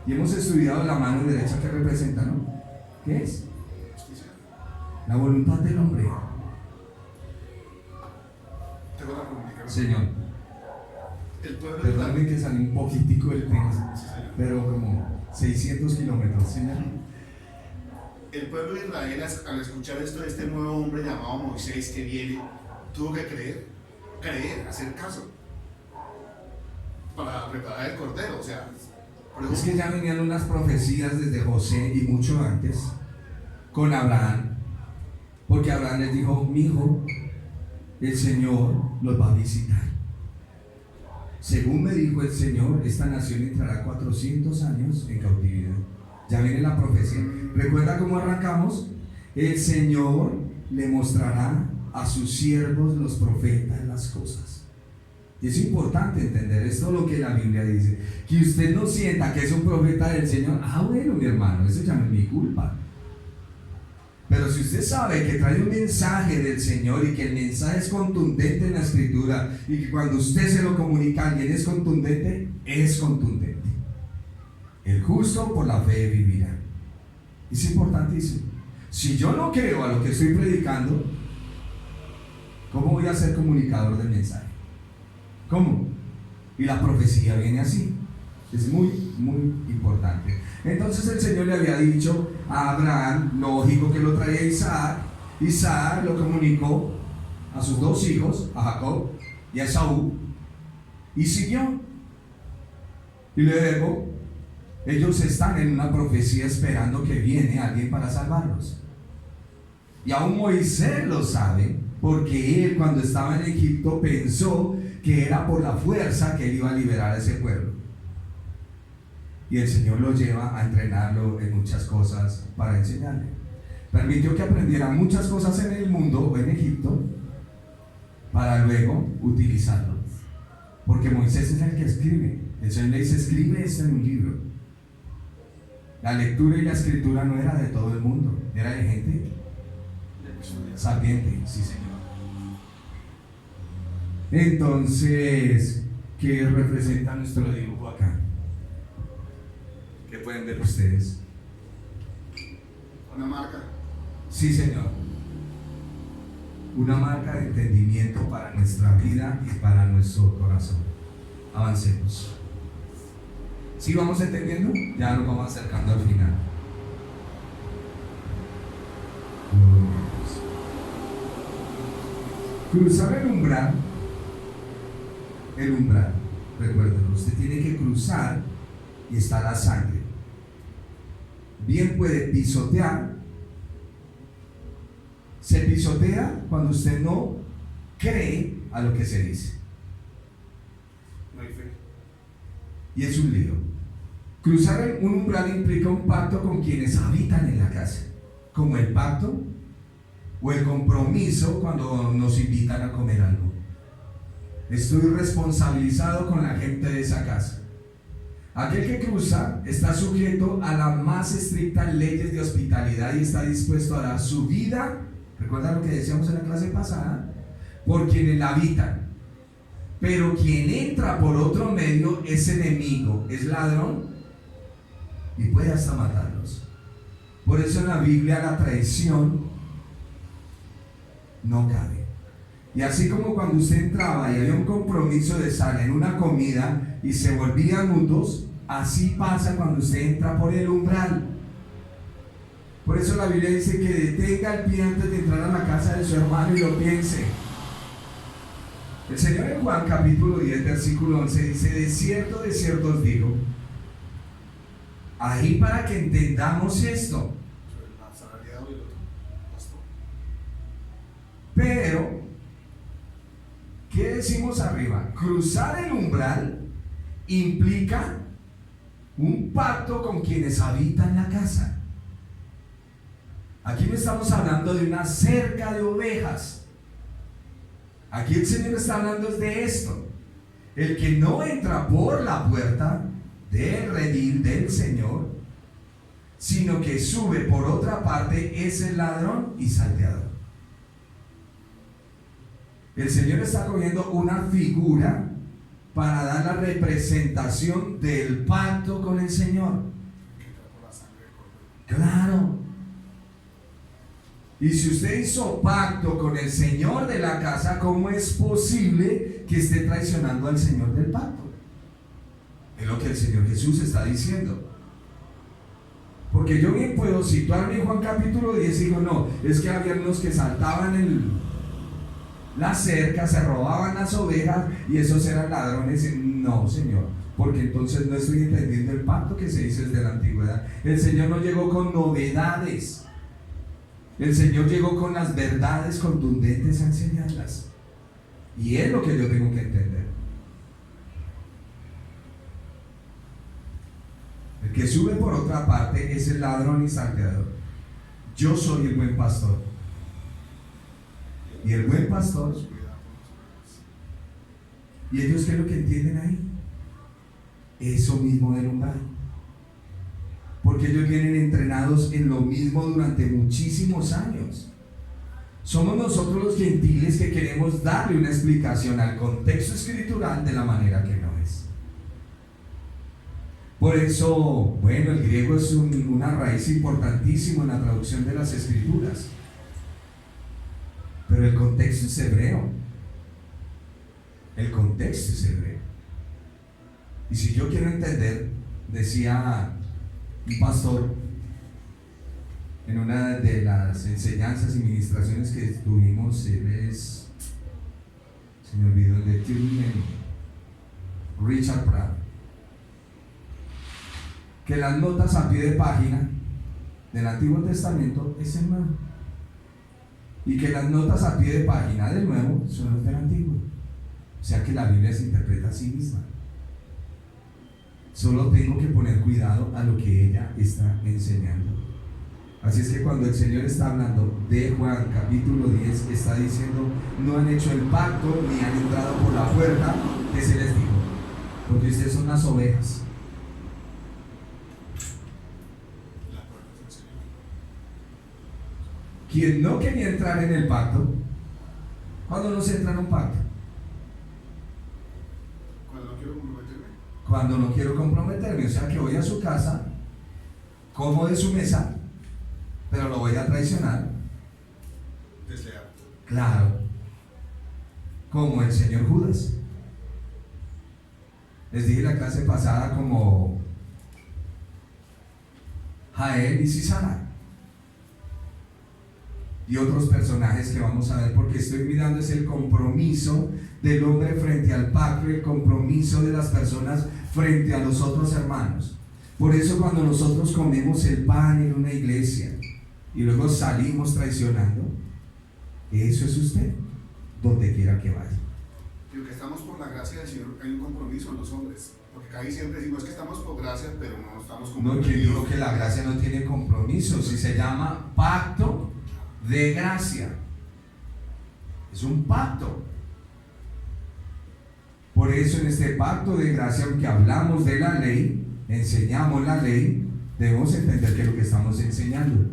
Y hemos estudiado la mano derecha que representa, ¿no? ¿Qué es? La voluntad del hombre. Tengo una pregunta. Señor, El pueblo de perdóname que salí un poquitico del tema, pero como 600 kilómetros, señor. El pueblo de Israel, al escuchar esto de este nuevo hombre llamado Moisés que viene, tuvo que creer, hacer caso, para preparar el cordero. O sea, Es que ya venían unas profecías desde José y mucho antes con Abraham, porque Abraham les dijo: mi hijo, el Señor los va a visitar. Según me dijo el Señor, esta nación entrará 400 años en cautividad. Ya viene la profecía. ¿Recuerda cómo arrancamos? El Señor le mostrará a sus siervos los profetas las cosas. Y es importante entender esto, lo que la Biblia dice. Que usted no sienta que es un profeta del Señor. Ah, bueno, mi hermano, eso ya no es mi culpa. Pero si usted sabe que trae un mensaje del Señor y que el mensaje es contundente en la Escritura y que cuando usted se lo comunica a alguien es contundente, es contundente. El justo por la fe vivirá. Es importantísimo. Si yo no creo a lo que estoy predicando, ¿cómo voy a ser comunicador del mensaje? ¿Cómo? Y la profecía viene así. Es muy, muy importante. Entonces el Señor le había dicho a Abraham, lógico que lo traía Isaac. Isaac lo comunicó a sus dos hijos, a Jacob y a Esaú, y siguió. Y luego ellos están en una profecía esperando que viene alguien para salvarlos. Y aún Moisés lo sabe, porque él, cuando estaba en Egipto, pensó que era por la fuerza que él iba a liberar a ese pueblo. Y el Señor lo lleva a entrenarlo en muchas cosas para enseñarle. Permitió que aprendiera muchas cosas en el mundo o en Egipto para luego utilizarlo. Porque Moisés es el que escribe. El Señor le dice: escribe esto en un libro. La lectura y la escritura no era de todo el mundo, era de gente sabiente, sí, Señor. Entonces, ¿qué representa nuestro dibujo acá? ¿Qué pueden ver ustedes? una marca. Sí, Señor. Una marca de entendimiento para nuestra vida y para nuestro corazón. Avancemos. ¿Sí vamos entendiendo? Ya nos vamos acercando al final. Cruzar el umbral, recuérdenlo, usted tiene que cruzar y está la sangre. Bien puede pisotear. Se pisotea cuando usted no cree a lo que se dice. No hay fe. Y es un lío. Cruzar un umbral implica un pacto con quienes habitan en la casa, como el pacto o el compromiso cuando nos invitan a comer algo. Estoy responsabilizado con la gente de esa casa. Aquel que cruza está sujeto a las más estrictas leyes de hospitalidad y está dispuesto a dar su vida, recuerda lo que decíamos en la clase pasada, por quienes la habitan. Pero quien entra por otro medio es enemigo, es ladrón y puede hasta matarlos. Por eso en la Biblia la traición no cabe. Y así como cuando usted entraba y había un compromiso de sal en una comida y se volvían mutuos, así pasa cuando usted entra por el umbral. Por eso la Biblia dice que detenga el pie antes de entrar a la casa de su hermano y lo piense. El Señor en Juan capítulo 10 versículo 11 dice: de cierto os digo. Ahí para que entendamos esto. Pero, ¿qué decimos arriba? Cruzar el umbral implica un pacto con quienes habitan la casa. Aquí no estamos hablando de una cerca de ovejas. Aquí el Señor está hablando de esto. El que no entra por la puerta del redil del Señor sino que sube por otra parte, es el ladrón y salteador. El Señor está cogiendo una figura para dar la representación del pacto con el Señor. Claro. Y si usted hizo pacto con el Señor de la casa, ¿cómo es posible que esté traicionando al Señor del pacto? Es lo que el Señor Jesús está diciendo. Porque yo bien puedo situarme en Juan capítulo 10 y digo, no, es que había unos que saltaban la cerca, se robaban las ovejas y esos eran ladrones. No, Señor, porque entonces no estoy entendiendo el pacto que se hizo desde la antigüedad. El Señor no llegó con novedades. El Señor llegó con las verdades contundentes a enseñarlas. Y es lo que yo tengo que entender. El que sube por otra parte es el ladrón y salteador. Yo soy el buen pastor. Y el buen pastor. ¿Y ellos qué es lo que entienden ahí? Eso mismo del umbral. Porque ellos vienen entrenados en lo mismo durante muchísimos años. Somos nosotros los gentiles que queremos darle una explicación al contexto escritural de la manera que no es. Por eso, bueno, el griego es una raíz importantísima en la traducción de las escrituras. Pero el contexto es hebreo. El contexto es hebreo. Y si yo quiero entender, decía un pastor en una de las enseñanzas y ministraciones que tuvimos, él es, se me olvidó el de Tilman, Richard Pratt, que las notas a pie de página del Antiguo Testamento es el Nuevo, y que las notas a pie de página del Nuevo son los del Antiguo. O sea que la Biblia se interpreta a sí misma. Solo tengo que poner cuidado a lo que ella está enseñando. Así es que cuando el Señor está hablando de Juan capítulo 10, está diciendo, no han hecho el pacto ni han entrado por la puerta que se les dijo, porque ustedes son las ovejas. Quien no quería entrar en el pacto, ¿cuándo no se entra en un pacto? Cuando no quiero comprometerme, o sea que voy a su casa, como de su mesa, pero lo voy a traicionar. Desleal. Claro, como el señor Judas. Les dije la clase pasada como Jael y Sisara y otros personajes que vamos a ver, porque estoy mirando es el compromiso del hombre frente al pacto, el compromiso de las personas frente a los otros hermanos. Por eso cuando nosotros comemos el pan en una iglesia y luego salimos traicionando, eso es usted, donde quiera que vaya. Digo que estamos por la gracia del Señor, hay un compromiso en los hombres, porque casi siempre decimos que estamos por gracia, pero no estamos No, comprometidos. que digo que la gracia no tiene compromiso, si se llama pacto de gracia, es un pacto. Por eso en este pacto de gracia, aunque hablamos de la ley, enseñamos la ley, debemos entender que es lo que estamos enseñando.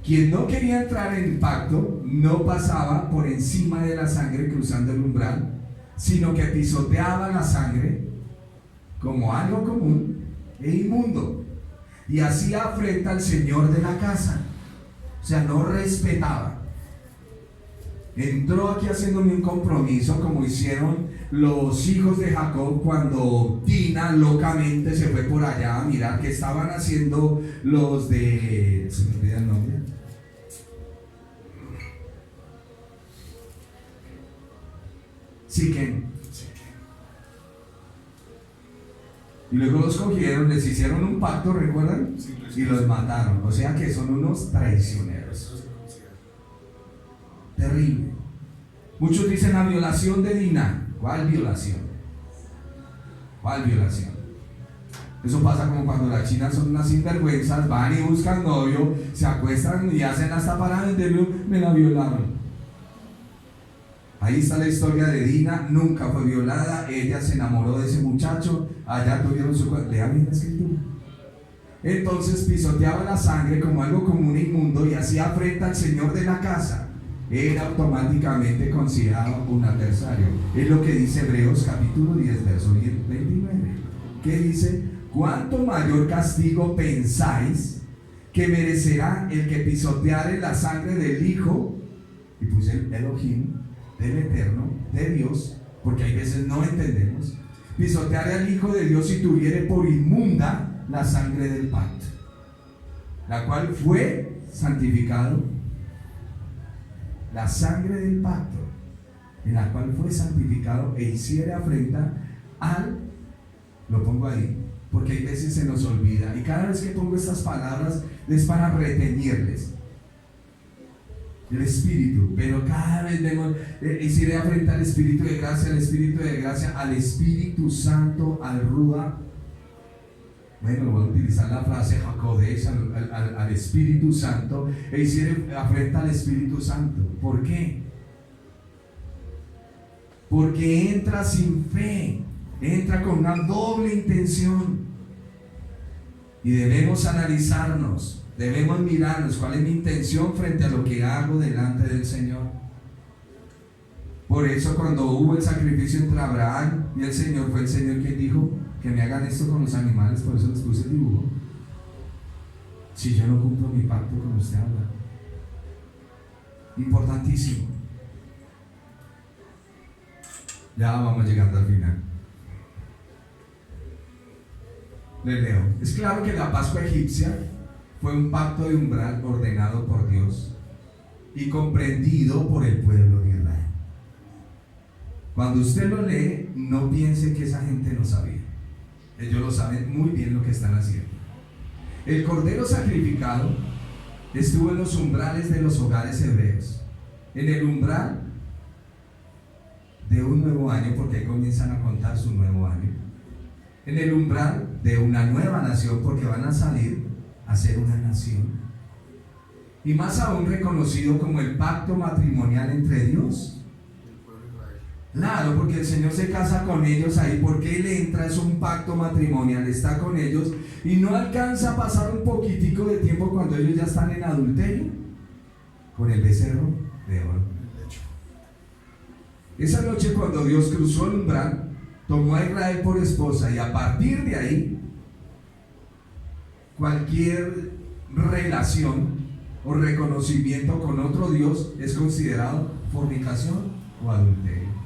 Quien no quería entrar en el pacto no pasaba por encima de la sangre cruzando el umbral, sino que pisoteaba la sangre como algo común e inmundo y hacía afrenta al señor de la casa. O sea, no respetaba. Entró aquí haciéndome un compromiso, como hicieron los hijos de Jacob cuando Dina locamente se fue por allá a mirar qué estaban haciendo los de... ¿se me olvida el nombre? Siquem. Y luego los cogieron, les hicieron un pacto, ¿recuerdan? Y los mataron. O sea que son unos traicioneros. Terrible. Muchos dicen la violación de Dina. ¿Cuál violación? ¿Cuál violación? Eso pasa como cuando las chinas son unas sinvergüenzas, van y buscan novio, se acuestan y hacen hasta para venderlo, me la violaron. Ahí está la historia de Dina, nunca fue violada, ella se enamoró de ese muchacho, allá tuvieron su... Lea bien la escritura. entonces pisoteaba la sangre como algo común e inmundo y hacía afrenta al señor de la casa, era automáticamente considerado un adversario. Es lo que dice Hebreos capítulo 10, verso 29. ¿Qué dice? ¿Cuánto mayor castigo pensáis que merecerá el que pisoteare la sangre del Hijo? Y puse el Elohim, del Eterno, de Dios, porque hay veces no entendemos. Pisoteare al Hijo de Dios y tuviere por inmunda la sangre del pacto, la cual fue santificado, la sangre del pacto, en la cual fue santificado e hiciere afrenta al, lo pongo ahí, porque hay veces se nos olvida, y cada vez que pongo estas palabras es para retenerles el Espíritu, pero cada vez vemos, hiciere afrenta al Espíritu de gracia, al Espíritu de gracia, al Espíritu Santo, al Ruach. Bueno, voy a utilizar la frase Hakodesh, al Espíritu Santo, e hiciere afrenta al Espíritu Santo. ¿Por qué? Porque entra sin fe, entra con una doble intención, y debemos analizarnos, debemos mirarnos cuál es mi intención frente a lo que hago delante del Señor. Por eso cuando hubo el sacrificio entre Abraham y el Señor, fue el Señor quien dijo que me hagan esto con los animales. Por eso les puse el dibujo. Si yo no cumplo mi pacto con usted, Abraham. Importantísimo. Ya vamos llegando al final. Les leo. Es claro que la Pascua egipcia fue un pacto de umbral ordenado por Dios y comprendido por el pueblo de Israel. Cuando usted lo lee, no piense que esa gente no sabía. Ellos lo saben muy bien lo que están haciendo. El cordero sacrificado estuvo en los umbrales de los hogares hebreos, en el umbral de un nuevo año, porque ahí comienzan a contar su nuevo año, en el umbral de una nueva nación, porque van a salir a ser una nación, y más aún reconocido como el pacto matrimonial entre Dios. Claro, porque el Señor se casa con ellos ahí, porque Él entra, es un pacto matrimonial, está con ellos, y no alcanza a pasar un poquitico de tiempo cuando ellos ya están en adulterio con el becerro de oro. Esa noche, cuando Dios cruzó el umbral, tomó a Israel por esposa, y a partir de ahí cualquier relación o reconocimiento con otro Dios es considerado fornicación o adulterio.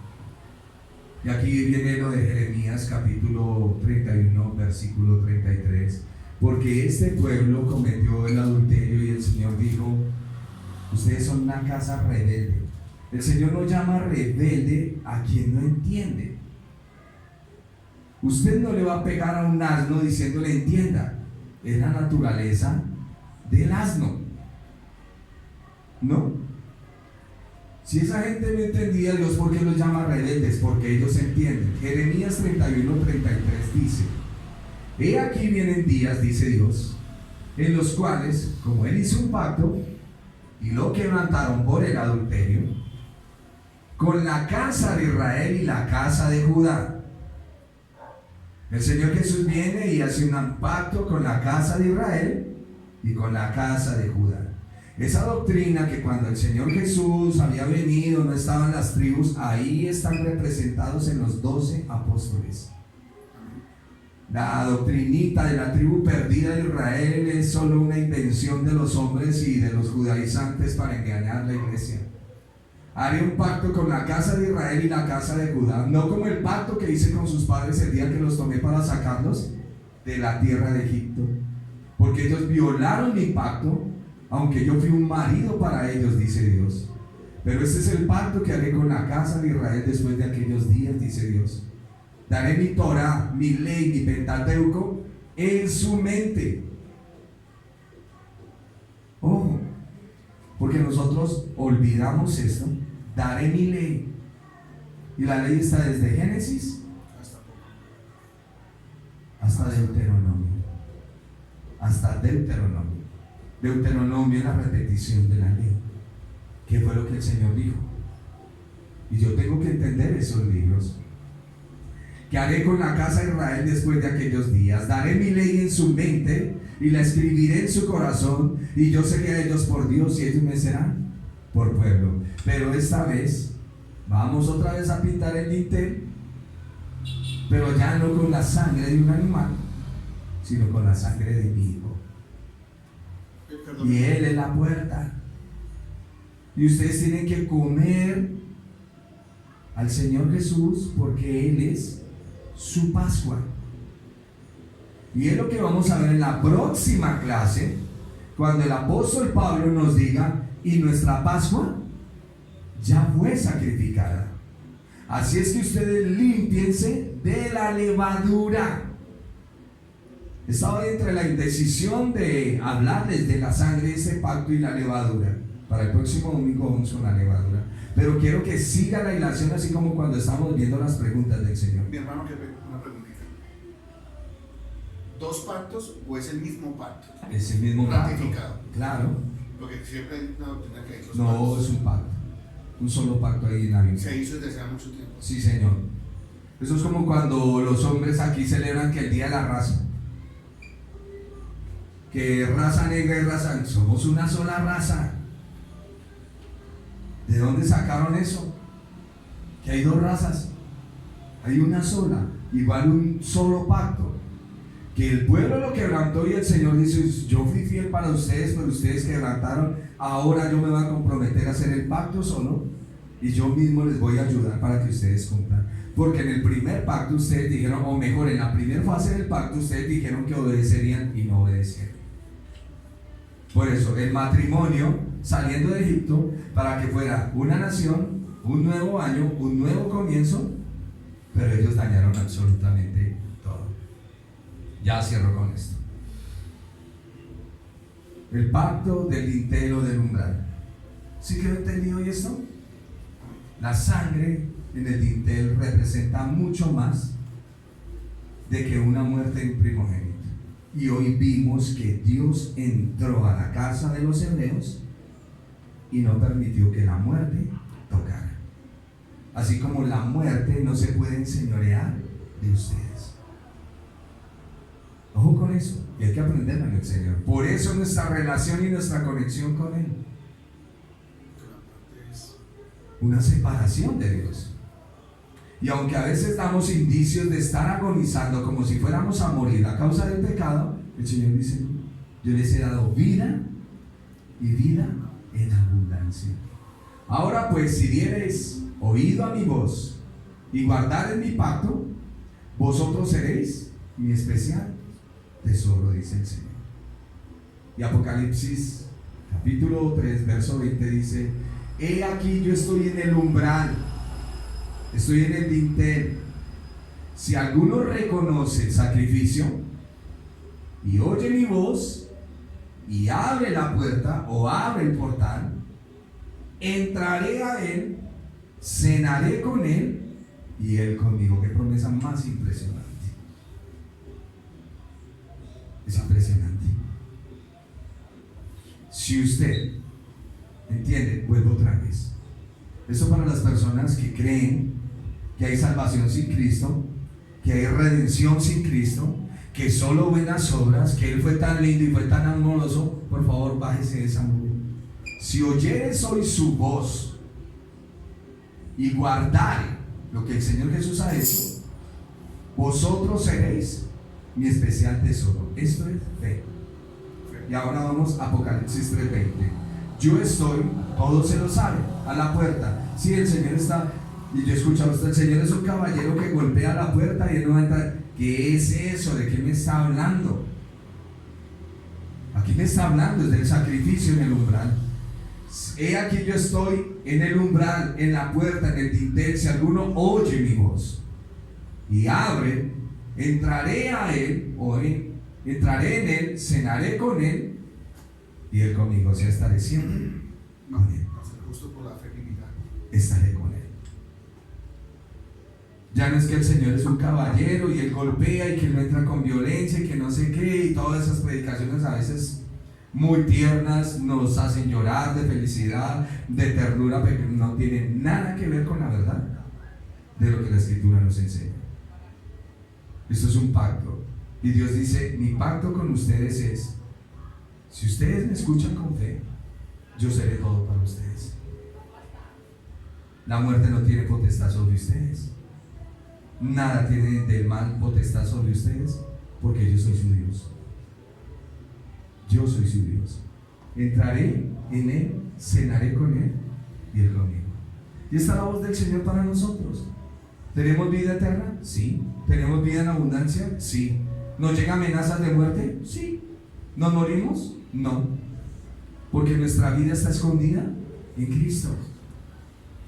Y aquí viene lo de Jeremías capítulo 31 versículo 33, porque este pueblo cometió el adulterio y el Señor dijo: ustedes son una casa rebelde. El Señor no llama rebelde a quien no entiende. Usted no le va a pegar a un asno diciéndole entienda. Es la naturaleza del asno, ¿no? Si esa gente no entendía, Dios, ¿por qué los llama rebeldes? Porque ellos entienden. Jeremías 31:33 dice: he aquí vienen días, dice Dios, en los cuales, como Él hizo un pacto y lo quebrantaron por el adulterio, con la casa de Israel y la casa de Judá. El Señor Jesús viene y hace un pacto con la casa de Israel y con la casa de Judá. Esa doctrina que cuando el Señor Jesús había venido no estaban las tribus, ahí están representados en los 12 apóstoles. La doctrinita de la tribu perdida de Israel es solo una invención de los hombres y de los judaizantes para engañar a la iglesia. Haré un pacto con la casa de Israel y la casa de Judá, no como el pacto que hice con sus padres el día que los tomé para sacarlos de la tierra de Egipto, porque ellos violaron mi pacto, aunque yo fui un marido para ellos, dice Dios. Pero este es el pacto que haré con la casa de Israel después de aquellos días, dice Dios. Daré mi Torah, mi ley, mi Pentateuco en su mente. Ojo, porque nosotros olvidamos esto. Daré mi ley. Y la ley está desde Génesis hasta Deuteronomio. Hasta Deuteronomio. Deuteronomio es la repetición de la ley. ¿Qué fue lo que el Señor dijo? Y yo tengo que entender esos libros. que haré con la casa de Israel después de aquellos días. Daré mi ley en su mente y la escribiré en su corazón, y yo seré a ellos por Dios y ellos me serán por pueblo. Pero esta vez vamos otra vez a pintar el dintel, pero ya no con la sangre de un animal, sino con la sangre de mi hijo. Y él es la puerta. Y ustedes tienen que comer al Señor Jesús porque Él es su Pascua. Y es lo que vamos a ver en la próxima clase, cuando el apóstol Pablo nos diga: y nuestra Pascua ya fue sacrificada. Así es que ustedes límpiense de la levadura. Estaba entre la indecisión de hablarles de la sangre de ese pacto y la levadura. Para el próximo domingo vamos con la levadura. Pero quiero que siga la ilación, así como cuando estamos viendo las preguntas del Señor. Mi hermano, una preguntita. ¿Dos pactos o es el mismo pacto? Es el mismo pacto. Ratificado. Claro. Porque siempre hay una doctrina que hay dos No, pactos. es un pacto. Un solo pacto ahí en la Biblia. Se hizo desde hace mucho tiempo. Sí, Señor. Eso es como cuando los hombres aquí celebran que el Día de la Raza. Que raza negra y raza... Somos una sola raza. ¿De dónde sacaron eso? Que hay dos razas. Hay una sola. Igual un solo pacto. Que el pueblo lo quebrantó y el Señor dice: yo fui fiel para ustedes, pero ustedes quebrantaron. Ahora yo me voy a comprometer a hacer el pacto solo, y yo mismo les voy a ayudar para que ustedes cumplan. Porque en el primer pacto ustedes dijeron, o mejor, en la primera fase del pacto ustedes dijeron que obedecerían y no obedecieron. Por eso el matrimonio, saliendo de Egipto, para que fuera una nación, un nuevo año, un nuevo comienzo, pero ellos dañaron absolutamente todo. Ya cierro con esto. El pacto del dintel o del umbral. ¿Sí quedó entendido esto? La sangre en el dintel representa mucho más de que una muerte de un primogénito. Y hoy vimos que Dios entró a la casa de los hebreos y no permitió que la muerte tocara. Así como la muerte no se puede enseñorear de ustedes. Ojo con eso, y hay que aprenderlo en el Señor. Por eso nuestra relación y nuestra conexión con Él. Una separación de Dios. Y aunque a veces damos indicios de estar agonizando como si fuéramos a morir a causa del pecado, el Señor dice: yo les he dado vida y vida en abundancia. Ahora pues, si diereis oído a mi voz y guardareis mi pacto, vosotros seréis mi especial tesoro, dice el Señor. Y Apocalipsis capítulo 3 verso 20 dice: he aquí yo estoy en el umbral, estoy en el dintel. Si alguno reconoce el sacrificio y oye mi voz y abre la puerta o abre el portal, entraré a él, cenaré con él y él conmigo. Qué promesa más impresionante. Es impresionante. Si usted entiende, vuelvo otra vez. Eso para las personas que creen que hay salvación sin Cristo, que hay redención sin Cristo, que solo buenas obras, que Él fue tan lindo y fue tan amoroso. Por favor, bájese de esa nube. Si oyeres hoy su voz y guardare lo que el Señor Jesús ha hecho, vosotros seréis mi especial tesoro. Esto es fe. Y ahora vamos a Apocalipsis 3:20. Yo estoy, todos se lo saben, a la puerta. Si el Señor está, y yo he escuchado esto, el Señor es un caballero que golpea la puerta y él no va a entrar. ¿Qué es eso? ¿De qué me está hablando? Aquí me está hablando es del sacrificio en el umbral. He aquí yo estoy en el umbral, en la puerta, en el dintel. Si alguno oye mi voz y abre, entraré a él, entraré en él, cenaré con él y él conmigo. O sea, estaré siempre con él. Justo por la fe vivirá. Estaré con él. Ya no es que el Señor es un caballero y él golpea y que él no entra con violencia y que no sé qué, y todas esas predicaciones a veces muy tiernas nos hacen llorar de felicidad, de ternura, pero no tienen nada que ver con la verdad de lo que la Escritura nos enseña. Esto es un pacto. Y Dios dice, mi pacto con ustedes es, si ustedes me escuchan con fe, yo seré todo para ustedes. La muerte no tiene potestad sobre ustedes. Nada tiene del mal potestad sobre ustedes, porque yo soy su Dios. Yo soy su Dios. Entraré en Él, cenaré con Él y Él conmigo. Y esta es la voz del Señor para nosotros. ¿Tenemos vida eterna? Sí. ¿Tenemos vida en abundancia? Sí. ¿Nos llegan amenazas de muerte? Sí. ¿Nos morimos? No. Porque nuestra vida está escondida en Cristo.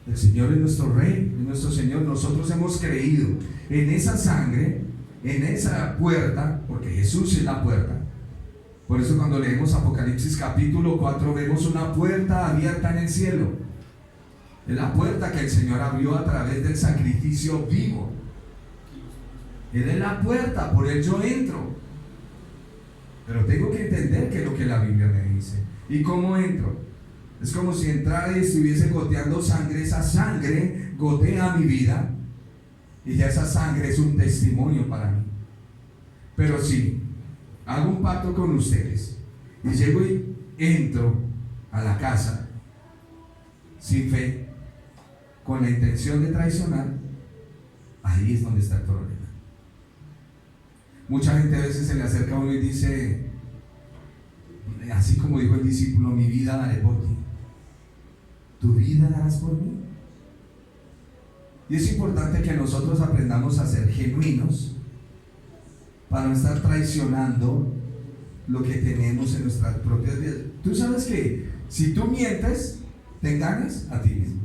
El Señor es nuestro Rey, es nuestro Señor. Nosotros hemos creído en esa sangre, en esa puerta, porque Jesús es la puerta. Por eso cuando leemos Apocalipsis capítulo 4 vemos una puerta abierta en el cielo. Es la puerta que el Señor abrió a través del sacrificio vivo. Él es la puerta, por Él yo entro. Pero tengo que entender qué es lo que la Biblia me dice. ¿Y cómo entro? Es como si entrara y estuviese goteando sangre. Esa sangre gotea mi vida y ya esa sangre es un testimonio para mí. Pero si hago un pacto con ustedes y llego y entro a la casa sin fe, con la intención de traicionar, ahí es donde está el problema. Mucha gente a veces se le acerca a uno y dice, así como dijo el discípulo, mi vida daré por ti. ¿Tu vida darás por mí? Y es importante que nosotros aprendamos a ser genuinos para no estar traicionando lo que tenemos en nuestras propias vidas. Tú sabes que si tú mientes, te engañas a ti mismo.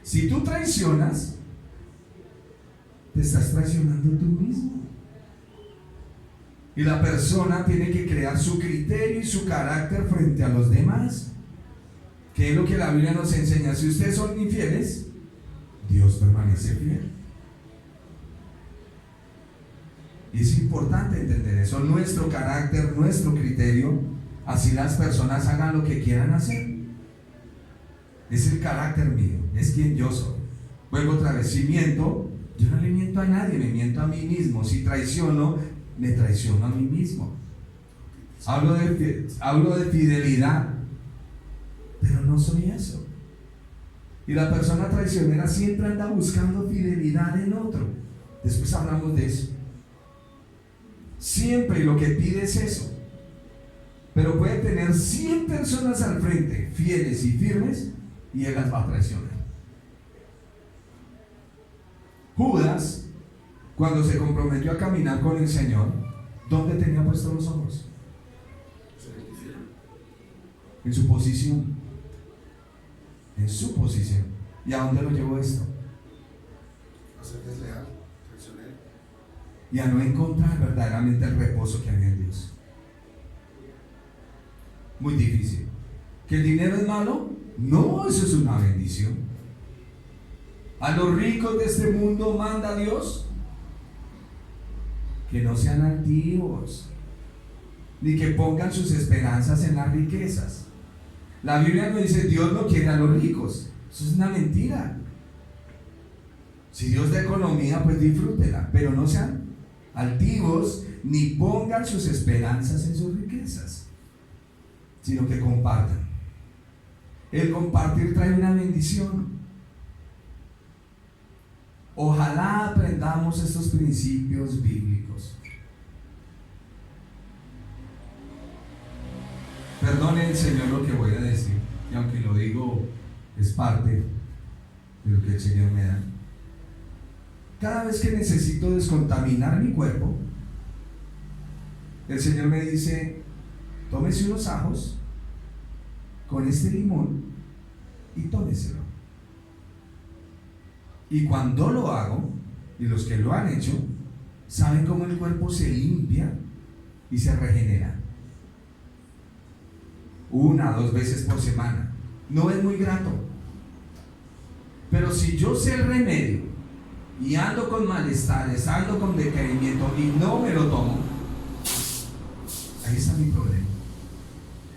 Si tú traicionas, te estás traicionando tú mismo. Y la persona tiene que crear su criterio y su carácter frente a los demás. ¿Qué es lo que la Biblia nos enseña? Si ustedes son infieles, Dios permanece fiel. Y es importante entender eso. Nuestro carácter, nuestro criterio, así las personas hagan lo que quieran hacer. Es el carácter mío, es quien yo soy. Vuelvo otra vez, si miento, yo no le miento a nadie, me miento a mí mismo. Si traiciono, me traiciono a mí mismo. Hablo de fidelidad, pero no soy eso. Y la persona traicionera siempre anda buscando fidelidad en otro. Después hablamos de eso. Siempre lo que pide es eso. Pero puede tener 100 personas al frente, fieles y firmes, y él las va a traicionar. Judas, cuando se comprometió a caminar con el Señor, ¿dónde tenía puestos los ojos? En su posición. En su posición. ¿Y a dónde lo llevó esto? A ser desleal, traicionero. Y a no encontrar verdaderamente el reposo que había en Dios. Muy difícil. ¿Que el dinero es malo? No, eso es una bendición. A los ricos de este mundo manda Dios que no sean altivos, ni que pongan sus esperanzas en las riquezas. La Biblia no dice Dios no quiere a los ricos. Eso es una mentira. Si Dios da economía, pues disfrútela, pero no sean altivos ni pongan sus esperanzas en sus riquezas, sino que compartan. El compartir trae una bendición. Ojalá aprendamos estos principios bíblicos. Perdone el Señor lo que voy a decir, y aunque lo digo, es parte de lo que el Señor me da. Cada vez que necesito descontaminar mi cuerpo, el Señor me dice, tómese unos ajos con este limón y tómeselo. Y cuando lo hago, y los que lo han hecho, saben cómo el cuerpo se limpia y se regenera. 1 o 2 veces por semana. No es muy grato. Pero si yo sé el remedio y ando con malestares, ando con decaimiento y no me lo tomo, ahí está mi problema.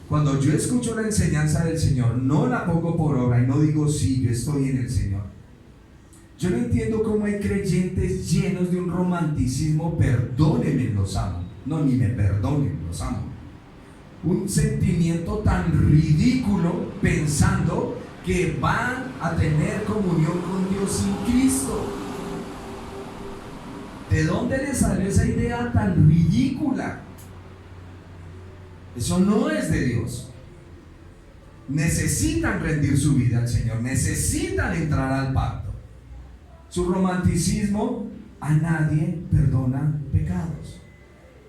Cuando yo escucho la enseñanza del Señor, no la pongo por obra y no digo sí, yo estoy en el Señor. Yo no entiendo cómo hay creyentes llenos de un romanticismo, perdónenme, los amo. No, ni me perdonen, los amo. Un sentimiento tan ridículo pensando que van a tener comunión con Dios sin Cristo. ¿De dónde les salió esa idea tan ridícula? Eso no es de Dios. Necesitan rendir su vida al Señor, necesitan entrar al pacto. Su romanticismo, a nadie perdona pecados.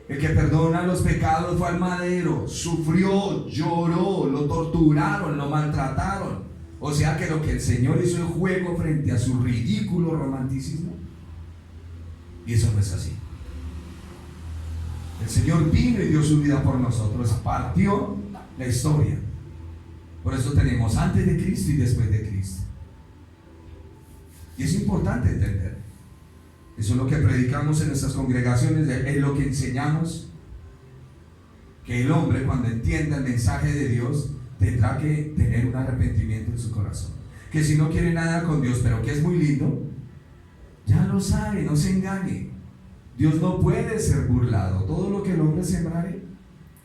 El que perdona los pecados fue al madero, sufrió, lloró, lo torturaron, lo maltrataron. O sea que lo que el Señor hizo en juego frente a su ridículo romanticismo, y eso no es así. El Señor vino y dio su vida por nosotros, partió la historia. Por eso tenemos antes de Cristo y después de Cristo. Y es importante entender. Eso es lo que predicamos en nuestras congregaciones, es lo que enseñamos, que el hombre, cuando entienda el mensaje de Dios, tendrá que tener un arrepentimiento en su corazón. Que si no quiere nada con Dios, pero que es muy lindo, ya lo sabe, no se engañe. Dios no puede ser burlado. Todo lo que el hombre sembrare,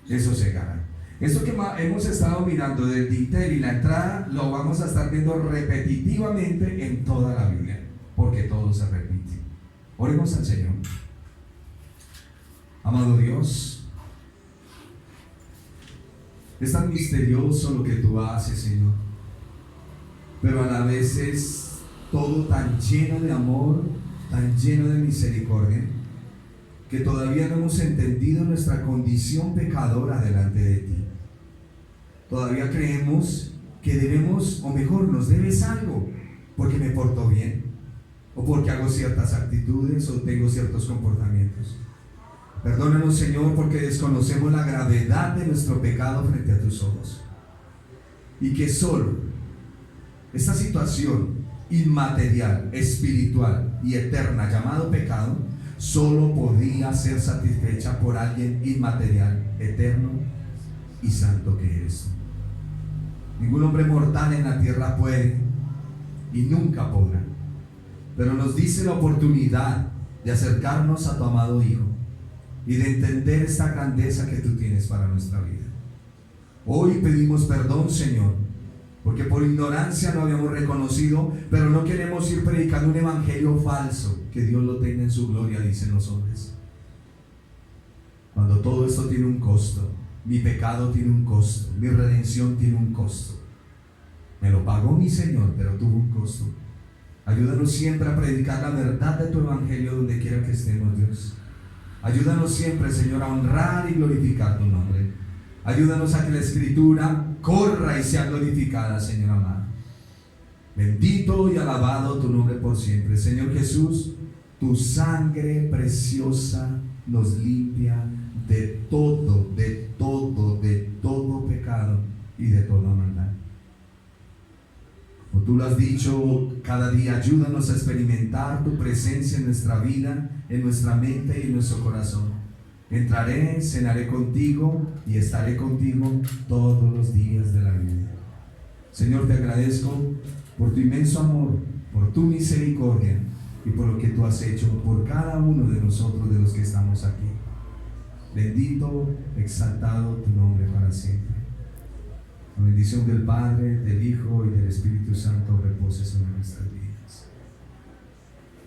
eso segará. Esto que hemos estado mirando del dintel y la entrada, lo vamos a estar viendo repetitivamente en toda la Biblia, porque todo se repite. Oremos al Señor. Amado Dios, es tan misterioso lo que tú haces, Señor, pero a la vez es todo tan lleno de amor, tan lleno de misericordia, que todavía no hemos entendido nuestra condición pecadora delante de ti. Todavía creemos que debemos, o mejor, nos debes algo, porque me porto bien, o porque hago ciertas actitudes, o tengo ciertos comportamientos. Perdónanos, Señor, porque desconocemos la gravedad de nuestro pecado frente a tus ojos, y que solo esta situación inmaterial, espiritual y eterna llamado pecado, solo podía ser satisfecha por alguien inmaterial, eterno y santo que eres tú. Ningún hombre mortal en la tierra puede y nunca podrá, pero nos dice la oportunidad de acercarnos a tu amado Hijo y de entender esta grandeza que tú tienes para nuestra vida. Hoy pedimos perdón, Señor, porque por ignorancia no habíamos reconocido, pero no queremos ir predicando un evangelio falso. Que Dios lo tenga en su gloria, dicen los hombres. Cuando todo esto tiene un costo, mi pecado tiene un costo, mi redención tiene un costo. Me lo pagó mi Señor, pero tuvo un costo. Ayúdanos siempre a predicar la verdad de tu evangelio donde quiera que estemos, Dios. Ayúdanos siempre, Señor, a honrar y glorificar tu nombre. Ayúdanos a que la Escritura corra y sea glorificada, Señor amado. Bendito y alabado tu nombre por siempre. Señor Jesús, tu sangre preciosa nos limpia de todo, de todo, de todo pecado y de toda maldad. Como tú lo has dicho, cada día ayúdanos a experimentar tu presencia en nuestra vida, en nuestra mente y en nuestro corazón. Entraré, cenaré contigo y estaré contigo todos los días de la vida. Señor, te agradezco por tu inmenso amor, por tu misericordia y por lo que tú has hecho por cada uno de nosotros, de los que estamos aquí. Bendito, exaltado tu nombre para siempre. La bendición del Padre, del Hijo y del Espíritu Santo repose sobre nuestra vida.